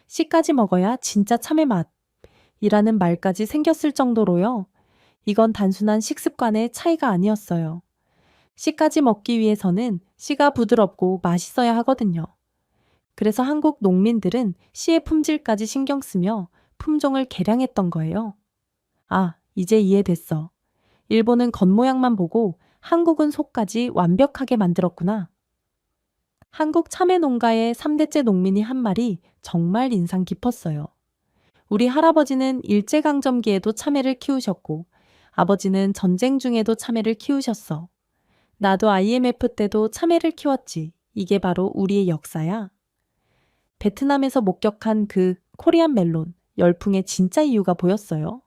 씨까지 먹어야 진짜 참외 맛이라는 말까지 생겼을 정도로요. 이건 단순한 식습관의 차이가 아니었어요. 씨까지 먹기 위해서는 씨가 부드럽고 맛있어야 하거든요. 그래서 한국 농민들은 씨의 품질까지 신경 쓰며 품종을 개량했던 거예요. 아, 이제 이해됐어. 일본은 겉모양만 보고 한국은 속까지 완벽하게 만들었구나. 한국 참외 농가의 3대째 농민이 한 말이 정말 인상 깊었어요. 우리 할아버지는 일제강점기에도 참외를 키우셨고 아버지는 전쟁 중에도 참외를 키우셨어. 나도 IMF 때도 참외를 키웠지. 이게 바로 우리의 역사야. 베트남에서 목격한 그 코리안 멜론, 열풍의 진짜 이유가 보였어요.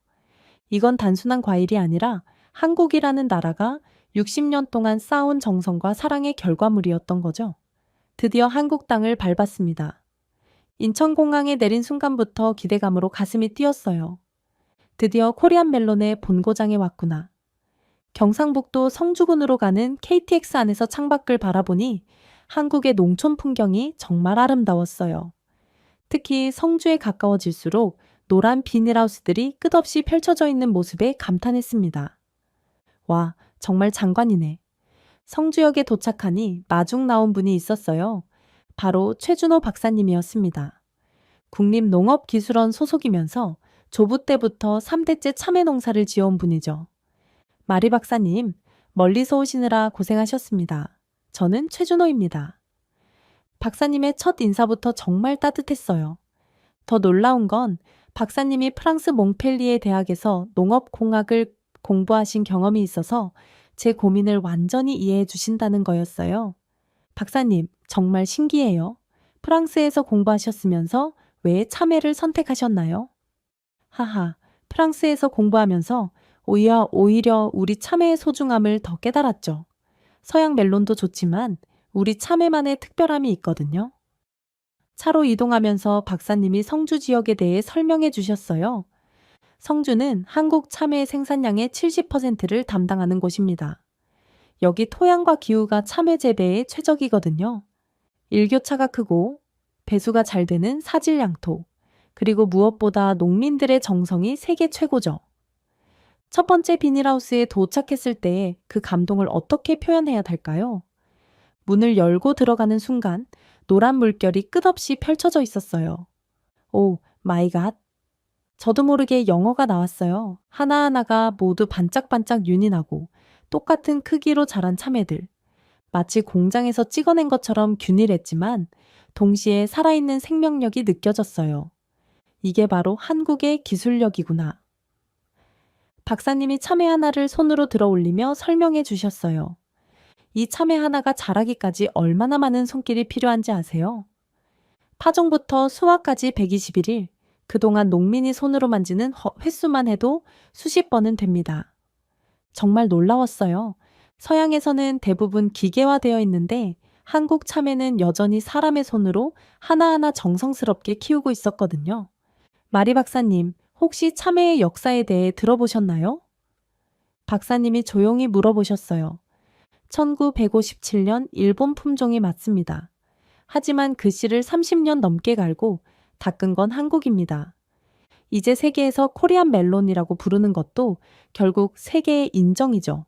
이건 단순한 과일이 아니라 한국이라는 나라가 60년 동안 쌓아온 정성과 사랑의 결과물이었던 거죠. 드디어 한국 땅을 밟았습니다. 인천공항에 내린 순간부터 기대감으로 가슴이 뛰었어요. 드디어 코리안 멜론의 본고장에 왔구나. 경상북도 성주군으로 가는 KTX 안에서 창밖을 바라보니 한국의 농촌 풍경이 정말 아름다웠어요. 특히 성주에 가까워질수록 노란 비닐하우스들이 끝없이 펼쳐져 있는 모습에 감탄했습니다. 와, 정말 장관이네. 성주역에 도착하니 마중 나온 분이 있었어요. 바로 최준호 박사님이었습니다. 국립농업기술원 소속이면서 조부 때부터 3대째 참외 농사를 지어온 분이죠. 마리 박사님, 멀리서 오시느라 고생하셨습니다. 저는 최준호입니다. 박사님의 첫 인사부터 정말 따뜻했어요. 더 놀라운 건 박사님이 프랑스 몽펠리에 대학에서 농업공학을 공부하신 경험이 있어서 제 고민을 완전히 이해해 주신다는 거였어요. 박사님, 정말 신기해요. 프랑스에서 공부하셨으면서 왜 참외를 선택하셨나요? 하하, 프랑스에서 공부하면서 오히려 우리 참외의 소중함을 더 깨달았죠. 서양 멜론도 좋지만 우리 참외만의 특별함이 있거든요. 차로 이동하면서 박사님이 성주 지역에 대해 설명해 주셨어요. 성주는 한국 참외 생산량의 70%를 담당하는 곳입니다. 여기 토양과 기후가 참외 재배에 최적이거든요. 일교차가 크고 배수가 잘 되는 사질양토, 그리고 무엇보다 농민들의 정성이 세계 최고죠. 첫 번째 비닐하우스에 도착했을 때 그 감동을 어떻게 표현해야 될까요? 문을 열고 들어가는 순간 노란 물결이 끝없이 펼쳐져 있었어요. 오 마이 갓. 저도 모르게 영어가 나왔어요. 하나하나가 모두 반짝반짝 윤이 나고 똑같은 크기로 자란 참외들. 마치 공장에서 찍어낸 것처럼 균일했지만 동시에 살아있는 생명력이 느껴졌어요. 이게 바로 한국의 기술력이구나. 박사님이 참외 하나를 손으로 들어 올리며 설명해 주셨어요. 이 참외 하나가 자라기까지 얼마나 많은 손길이 필요한지 아세요? 파종부터 수확까지 121일, 그동안 농민이 손으로 만지는 횟수만 해도 수십 번은 됩니다. 정말 놀라웠어요. 서양에서는 대부분 기계화되어 있는데 한국 참외는 여전히 사람의 손으로 하나하나 정성스럽게 키우고 있었거든요. 마리 박사님, 혹시 참외의 역사에 대해 들어보셨나요? 박사님이 조용히 물어보셨어요. 1957년 일본 품종이 맞습니다. 하지만 그 씨를 30년 넘게 갈고 닦은 건 한국입니다. 이제 세계에서 코리안 멜론이라고 부르는 것도 결국 세계의 인정이죠.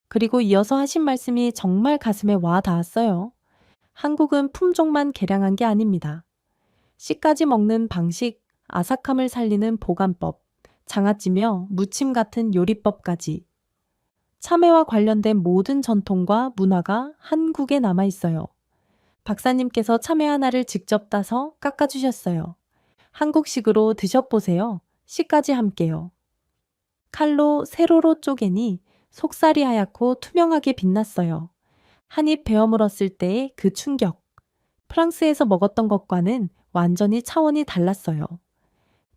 그리고 이어서 하신 말씀이 정말 가슴에 와 닿았어요. 한국은 품종만 개량한 게 아닙니다. 씨까지 먹는 방식, 아삭함을 살리는 보관법, 장아찌며 무침 같은 요리법까지. 참외와 관련된 모든 전통과 문화가 한국에 남아 있어요. 박사님께서 참외 하나를 직접 따서 깎아주셨어요. 한국식으로 드셔보세요. 씨까지 함께요. 칼로 세로로 쪼개니 속살이 하얗고 투명하게 빛났어요. 한 입 베어 물었을 때의 그 충격. 프랑스에서 먹었던 것과는 완전히 차원이 달랐어요.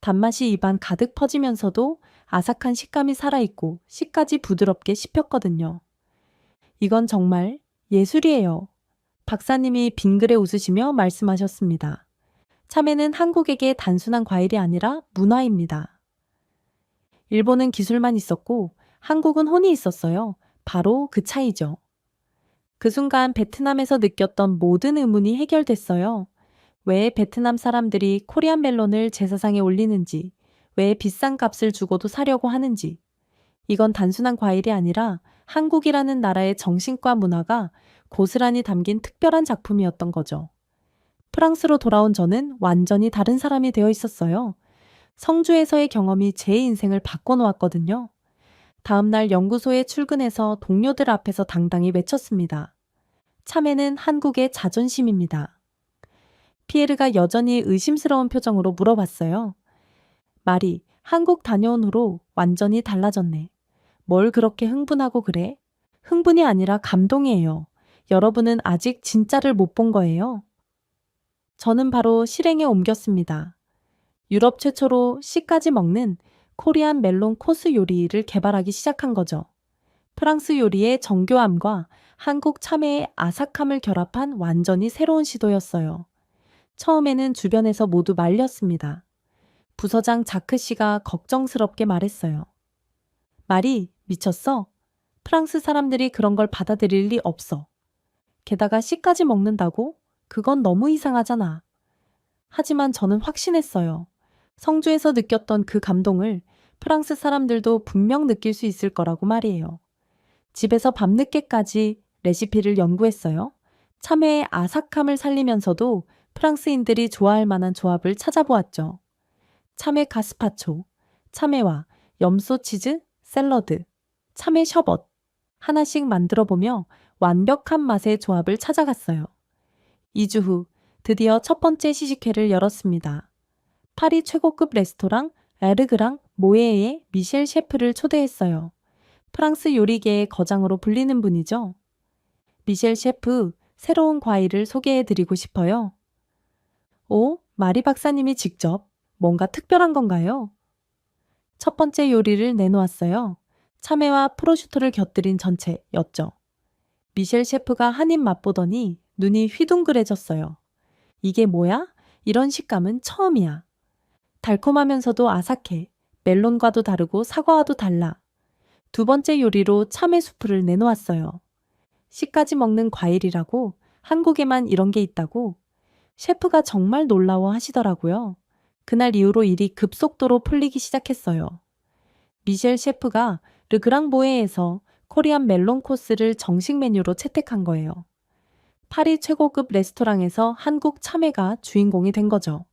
단맛이 입안 가득 퍼지면서도 아삭한 식감이 살아있고 씨까지 부드럽게 씹혔거든요. 이건 정말 예술이에요. 박사님이 빙그레 웃으시며 말씀하셨습니다. 참외는 한국에게 단순한 과일이 아니라 문화입니다. 일본은 기술만 있었고 한국은 혼이 있었어요. 바로 그 차이죠. 그 순간 베트남에서 느꼈던 모든 의문이 해결됐어요. 왜 베트남 사람들이 코리안 멜론을 제사상에 올리는지, 왜 비싼 값을 주고도 사려고 하는지. 이건 단순한 과일이 아니라 한국이라는 나라의 정신과 문화가 고스란히 담긴 특별한 작품이었던 거죠. 프랑스로 돌아온 저는 완전히 다른 사람이 되어 있었어요. 성주에서의 경험이 제 인생을 바꿔놓았거든요. 다음날 연구소에 출근해서 동료들 앞에서 당당히 외쳤습니다. 참외는 한국의 자존심입니다. 피에르가 여전히 의심스러운 표정으로 물어봤어요. 마리, 한국 다녀온 후로 완전히 달라졌네. 뭘 그렇게 흥분하고 그래? 흥분이 아니라 감동이에요. 여러분은 아직 진짜를 못 본 거예요. 저는 바로 실행에 옮겼습니다. 유럽 최초로 씨까지 먹는 코리안 멜론 코스 요리를 개발하기 시작한 거죠. 프랑스 요리의 정교함과 한국 참외의 아삭함을 결합한 완전히 새로운 시도였어요. 처음에는 주변에서 모두 말렸습니다. 부서장 자크 씨가 걱정스럽게 말했어요. 말이 미쳤어? 프랑스 사람들이 그런 걸 받아들일 리 없어. 게다가 씨까지 먹는다고? 그건 너무 이상하잖아. 하지만 저는 확신했어요. 성주에서 느꼈던 그 감동을 프랑스 사람들도 분명 느낄 수 있을 거라고 말이에요. 집에서 밤늦게까지 레시피를 연구했어요. 참외의 아삭함을 살리면서도 프랑스인들이 좋아할 만한 조합을 찾아보았죠. 참외 가스파초, 참외와 염소 치즈, 샐러드, 참외 셔벗. 하나씩 만들어 보며 완벽한 맛의 조합을 찾아갔어요. 2주 후 드디어 첫 번째 시식회를 열었습니다. 파리 최고급 레스토랑 에르그랑 모에의 미셸 셰프를 초대했어요. 프랑스 요리계의 거장으로 불리는 분이죠. 미셸 셰프, 새로운 과일을 소개해 드리고 싶어요. 오, 마리 박사님이 직접 뭔가 특별한 건가요? 첫 번째 요리를 내놓았어요. 참외와 프로슈토를 곁들인 전체였죠. 미셸 셰프가 한 입 맛보더니 눈이 휘둥그레졌어요. 이게 뭐야? 이런 식감은 처음이야. 달콤하면서도 아삭해. 멜론과도 다르고 사과와도 달라. 두 번째 요리로 참외 수프를 내놓았어요. 씨까지 먹는 과일이라고? 한국에만 이런 게 있다고? 셰프가 정말 놀라워 하시더라고요. 그날 이후로 일이 급속도로 풀리기 시작했어요. 미셸 셰프가 르그랑보에에서 코리안 멜론 코스를 정식 메뉴로 채택한 거예요. 파리 최고급 레스토랑에서 한국 참외가 주인공이 된 거죠.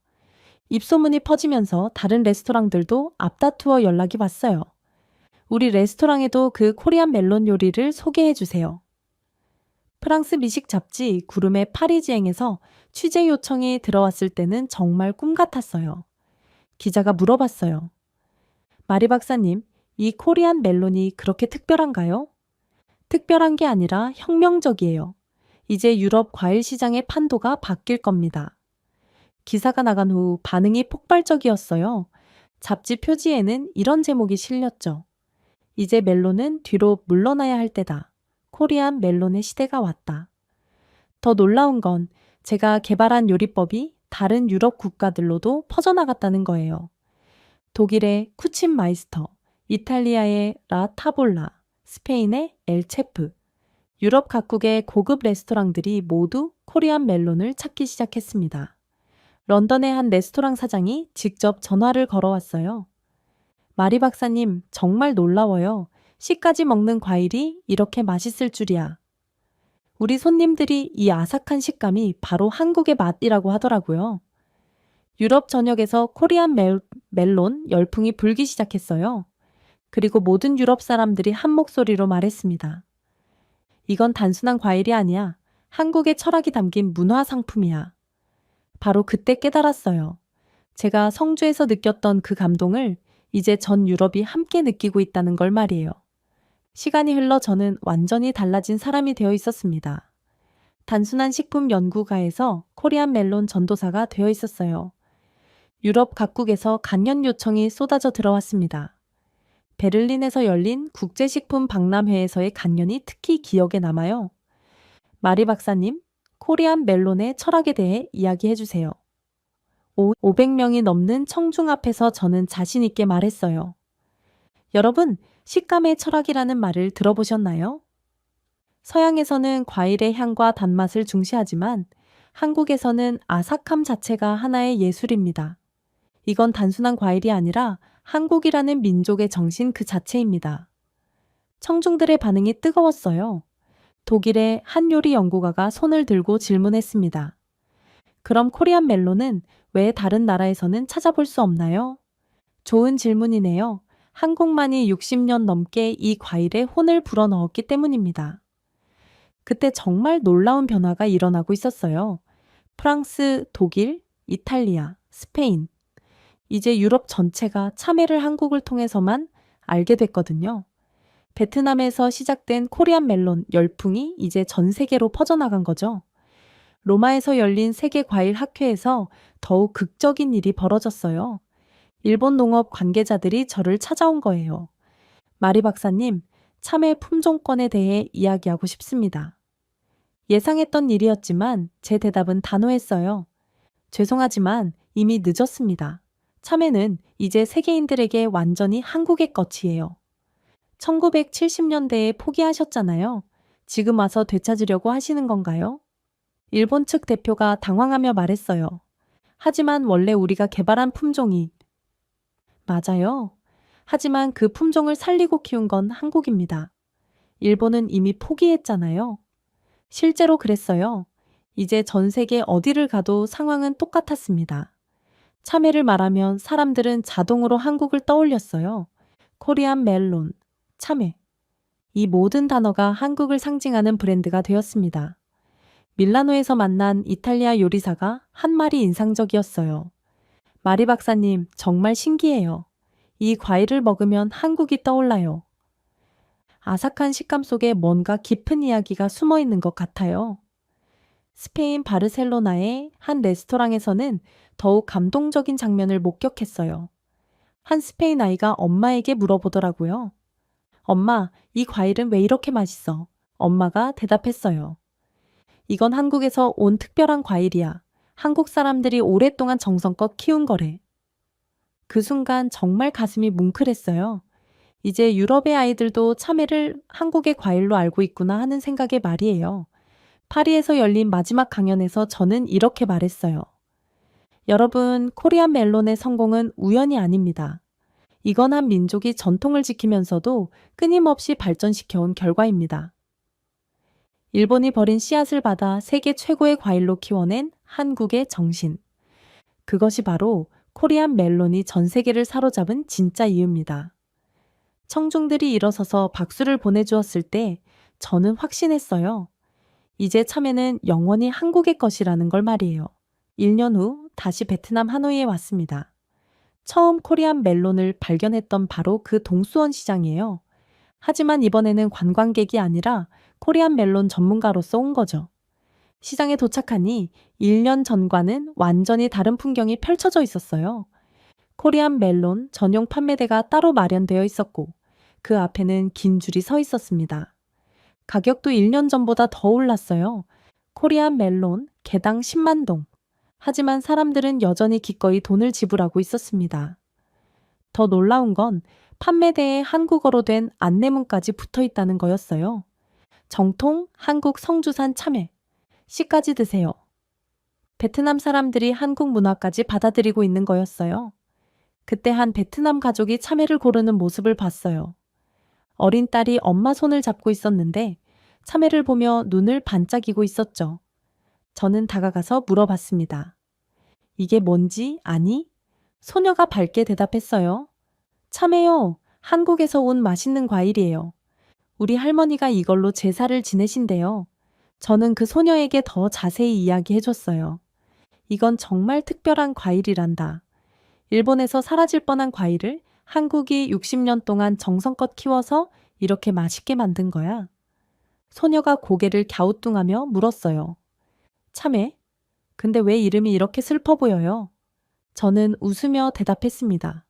입소문이 퍼지면서 다른 레스토랑들도 앞다투어 연락이 왔어요. 우리 레스토랑에도 그 코리안 멜론 요리를 소개해 주세요. 프랑스 미식 잡지 구름의 파리지앵에서 취재 요청이 들어왔을 때는 정말 꿈 같았어요. 기자가 물어봤어요. 마리 박사님, 이 코리안 멜론이 그렇게 특별한가요? 특별한 게 아니라 혁명적이에요. 이제 유럽 과일 시장의 판도가 바뀔 겁니다. 기사가 나간 후 반응이 폭발적이었어요. 잡지 표지에는 이런 제목이 실렸죠. 이제 멜론은 뒤로 물러나야 할 때다. 코리안 멜론의 시대가 왔다. 더 놀라운 건 제가 개발한 요리법이 다른 유럽 국가들로도 퍼져나갔다는 거예요. 독일의 쿠친마이스터, 이탈리아의 라 타볼라, 스페인의 엘 체프, 유럽 각국의 고급 레스토랑들이 모두 코리안 멜론을 찾기 시작했습니다. 런던의 한 레스토랑 사장이 직접 전화를 걸어왔어요. 마리 박사님, 정말 놀라워요. 씨까지 먹는 과일이 이렇게 맛있을 줄이야. 우리 손님들이 이 아삭한 식감이 바로 한국의 맛이라고 하더라고요. 유럽 전역에서 코리안 멜론 열풍이 불기 시작했어요. 그리고 모든 유럽 사람들이 한 목소리로 말했습니다. 이건 단순한 과일이 아니야. 한국의 철학이 담긴 문화 상품이야. 바로 그때 깨달았어요. 제가 성주에서 느꼈던 그 감동을 이제 전 유럽이 함께 느끼고 있다는 걸 말이에요. 시간이 흘러 저는 완전히 달라진 사람이 되어 있었습니다. 단순한 식품 연구가에서 코리안 멜론 전도사가 되어 있었어요. 유럽 각국에서 강연 요청이 쏟아져 들어왔습니다. 베를린에서 열린 국제식품 박람회에서의 강연이 특히 기억에 남아요. 마리 박사님, 코리안 멜론의 철학에 대해 이야기해 주세요. 500명이 넘는 청중 앞에서 저는 자신 있게 말했어요. 여러분, 식감의 철학이라는 말을 들어보셨나요? 서양에서는 과일의 향과 단맛을 중시하지만 한국에서는 아삭함 자체가 하나의 예술입니다. 이건 단순한 과일이 아니라 한국이라는 민족의 정신 그 자체입니다. 청중들의 반응이 뜨거웠어요. 독일의 한 요리 연구가가 손을 들고 질문했습니다. 그럼 코리안 멜론은 왜 다른 나라에서는 찾아볼 수 없나요? 좋은 질문이네요. 한국만이 60년 넘게 이 과일에 혼을 불어넣었기 때문입니다. 그때 정말 놀라운 변화가 일어나고 있었어요. 프랑스, 독일, 이탈리아, 스페인. 이제 유럽 전체가 참외를 한국을 통해서만 알게 됐거든요. 베트남에서 시작된 코리안 멜론 열풍이 이제 전 세계로 퍼져나간 거죠. 로마에서 열린 세계 과일 학회에서 더욱 극적인 일이 벌어졌어요. 일본 농업 관계자들이 저를 찾아온 거예요. 마리 박사님, 참외 품종권에 대해 이야기하고 싶습니다. 예상했던 일이었지만 제 대답은 단호했어요. 죄송하지만 이미 늦었습니다. 참외는 이제 세계인들에게 완전히 한국의 것이에요. 1970년대에 포기하셨잖아요. 지금 와서 되찾으려고 하시는 건가요? 일본 측 대표가 당황하며 말했어요. 하지만 원래 우리가 개발한 품종이 맞아요. 하지만 그 품종을 살리고 키운 건 한국입니다. 일본은 이미 포기했잖아요. 실제로 그랬어요. 이제 전 세계 어디를 가도 상황은 똑같았습니다. 참외를 말하면 사람들은 자동으로 한국을 떠올렸어요. 코리안 멜론, 참외. 이 모든 단어가 한국을 상징하는 브랜드가 되었습니다. 밀라노에서 만난 이탈리아 요리사가 한 말이 인상적이었어요. 마리 박사님, 정말 신기해요. 이 과일을 먹으면 한국이 떠올라요. 아삭한 식감 속에 뭔가 깊은 이야기가 숨어 있는 것 같아요. 스페인 바르셀로나의 한 레스토랑에서는 더욱 감동적인 장면을 목격했어요. 한 스페인 아이가 엄마에게 물어보더라고요. 엄마, 이 과일은 왜 이렇게 맛있어? 엄마가 대답했어요. 이건 한국에서 온 특별한 과일이야. 한국 사람들이 오랫동안 정성껏 키운 거래. 그 순간 정말 가슴이 뭉클했어요. 이제 유럽의 아이들도 참외를 한국의 과일로 알고 있구나 하는 생각에 말이에요. 파리에서 열린 마지막 강연에서 저는 이렇게 말했어요. 여러분, 코리안 멜론의 성공은 우연이 아닙니다. 이건 한 민족이 전통을 지키면서도 끊임없이 발전시켜온 결과입니다. 일본이 버린 씨앗을 받아 세계 최고의 과일로 키워낸 한국의 정신. 그것이 바로 코리안 멜론이 전 세계를 사로잡은 진짜 이유입니다. 청중들이 일어서서 박수를 보내주었을 때 저는 확신했어요. 이제 참외는 영원히 한국의 것이라는 걸 말이에요. 1년 후 다시 베트남 하노이에 왔습니다. 처음 코리안 멜론을 발견했던 바로 그 동수원 시장이에요. 하지만 이번에는 관광객이 아니라 코리안 멜론 전문가로서 온 거죠. 시장에 도착하니 1년 전과는 완전히 다른 풍경이 펼쳐져 있었어요. 코리안 멜론 전용 판매대가 따로 마련되어 있었고 그 앞에는 긴 줄이 서 있었습니다. 가격도 1년 전보다 더 올랐어요. 코리안 멜론 개당 10만 동. 하지만 사람들은 여전히 기꺼이 돈을 지불하고 있었습니다. 더 놀라운 건 판매대에 한국어로 된 안내문까지 붙어 있다는 거였어요. 정통 한국 성주산 참외. 씨까지 드세요. 베트남 사람들이 한국 문화까지 받아들이고 있는 거였어요. 그때 한 베트남 가족이 참외를 고르는 모습을 봤어요. 어린 딸이 엄마 손을 잡고 있었는데 참외를 보며 눈을 반짝이고 있었죠. 저는 다가가서 물어봤습니다. 이게 뭔지 아니? 소녀가 밝게 대답했어요. 참외요. 한국에서 온 맛있는 과일이에요. 우리 할머니가 이걸로 제사를 지내신대요. 저는 그 소녀에게 더 자세히 이야기해줬어요. 이건 정말 특별한 과일이란다. 일본에서 사라질 뻔한 과일을 한국이 60년 동안 정성껏 키워서 이렇게 맛있게 만든 거야. 소녀가 고개를 갸우뚱하며 물었어요. 참외? 근데 왜 이름이 이렇게 슬퍼 보여요? 저는 웃으며 대답했습니다.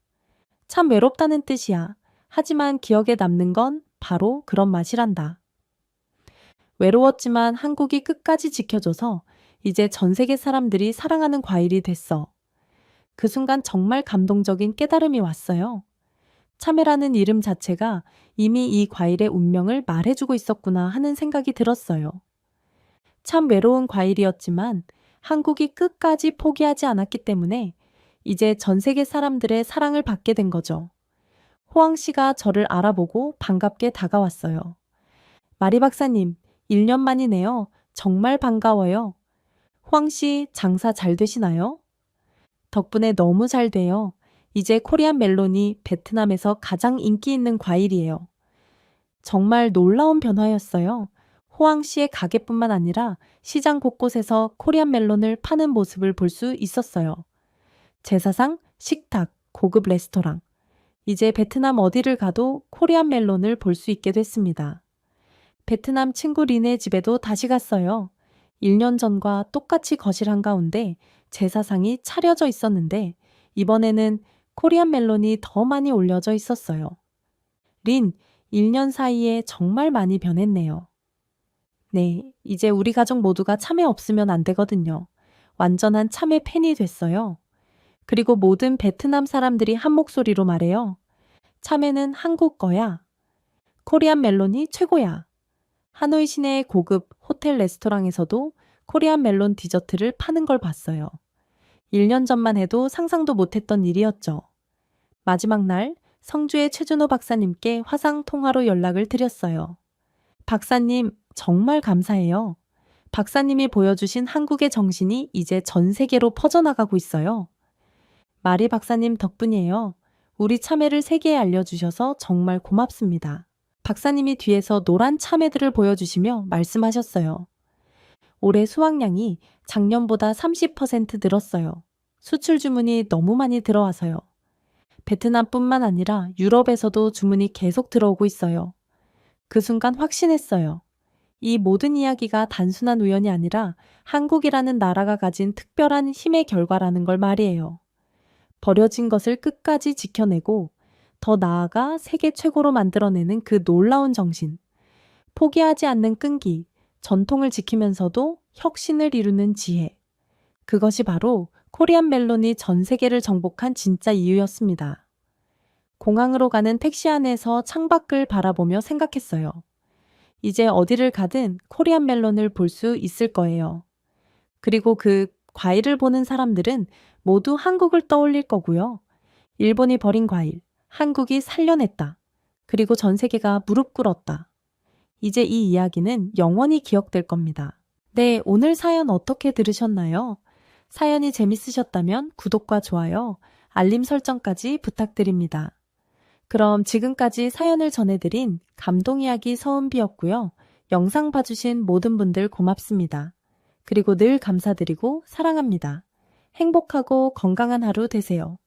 참 외롭다는 뜻이야. 하지만 기억에 남는 건 바로 그런 맛이란다. 외로웠지만 한국이 끝까지 지켜줘서 이제 전 세계 사람들이 사랑하는 과일이 됐어. 그 순간 정말 감동적인 깨달음이 왔어요. 참외라는 이름 자체가 이미 이 과일의 운명을 말해주고 있었구나 하는 생각이 들었어요. 참 외로운 과일이었지만 한국이 끝까지 포기하지 않았기 때문에 이제 전 세계 사람들의 사랑을 받게 된 거죠. 호황 씨가 저를 알아보고 반갑게 다가왔어요. 마리 박사님, 1년 만이네요. 정말 반가워요. 호황 씨 장사 잘 되시나요? 덕분에 너무 잘 돼요. 이제 코리안 멜론이 베트남에서 가장 인기 있는 과일이에요. 정말 놀라운 변화였어요. 호황 씨의 가게뿐만 아니라 시장 곳곳에서 코리안 멜론을 파는 모습을 볼 수 있었어요. 제사상, 식탁, 고급 레스토랑. 이제 베트남 어디를 가도 코리안 멜론을 볼 수 있게 됐습니다. 베트남 친구 린의 집에도 다시 갔어요. 1년 전과 똑같이 거실 한가운데 제사상이 차려져 있었는데 이번에는 코리안 멜론이 더 많이 올려져 있었어요. 린, 1년 사이에 정말 많이 변했네요. 네, 이제 우리 가족 모두가 참외 없으면 안 되거든요. 완전한 참외 팬이 됐어요. 그리고 모든 베트남 사람들이 한 목소리로 말해요. 참외는 한국 거야. 코리안 멜론이 최고야. 하노이 시내의 고급 호텔 레스토랑에서도 코리안 멜론 디저트를 파는 걸 봤어요. 1년 전만 해도 상상도 못했던 일이었죠. 마지막 날 성주의 최준호 박사님께 화상 통화로 연락을 드렸어요. 박사님, 정말 감사해요. 박사님이 보여주신 한국의 정신이 이제 전 세계로 퍼져나가고 있어요. 마리 박사님 덕분이에요. 우리 참외를 세계에 알려주셔서 정말 고맙습니다. 박사님이 뒤에서 노란 참외들을 보여주시며 말씀하셨어요. 올해 수확량이 작년보다 30% 늘었어요. 수출 주문이 너무 많이 들어와서요. 베트남뿐만 아니라 유럽에서도 주문이 계속 들어오고 있어요. 그 순간 확신했어요. 이 모든 이야기가 단순한 우연이 아니라 한국이라는 나라가 가진 특별한 힘의 결과라는 걸 말이에요. 버려진 것을 끝까지 지켜내고 더 나아가 세계 최고로 만들어내는 그 놀라운 정신. 포기하지 않는 끈기, 전통을 지키면서도 혁신을 이루는 지혜. 그것이 바로 코리안 멜론이 전 세계를 정복한 진짜 이유였습니다. 공항으로 가는 택시 안에서 창밖을 바라보며 생각했어요. 이제 어디를 가든 코리안 멜론을 볼 수 있을 거예요. 그리고 그 과일을 보는 사람들은 모두 한국을 떠올릴 거고요. 일본이 버린 과일, 한국이 살려냈다. 그리고 전 세계가 무릎 꿇었다. 이제 이 이야기는 영원히 기억될 겁니다. 네, 오늘 사연 어떻게 들으셨나요? 사연이 재밌으셨다면 구독과 좋아요, 알림 설정까지 부탁드립니다. 그럼 지금까지 사연을 전해드린 감동이야기 서은비였고요. 영상 봐주신 모든 분들 고맙습니다. 그리고 늘 감사드리고 사랑합니다. 행복하고 건강한 하루 되세요.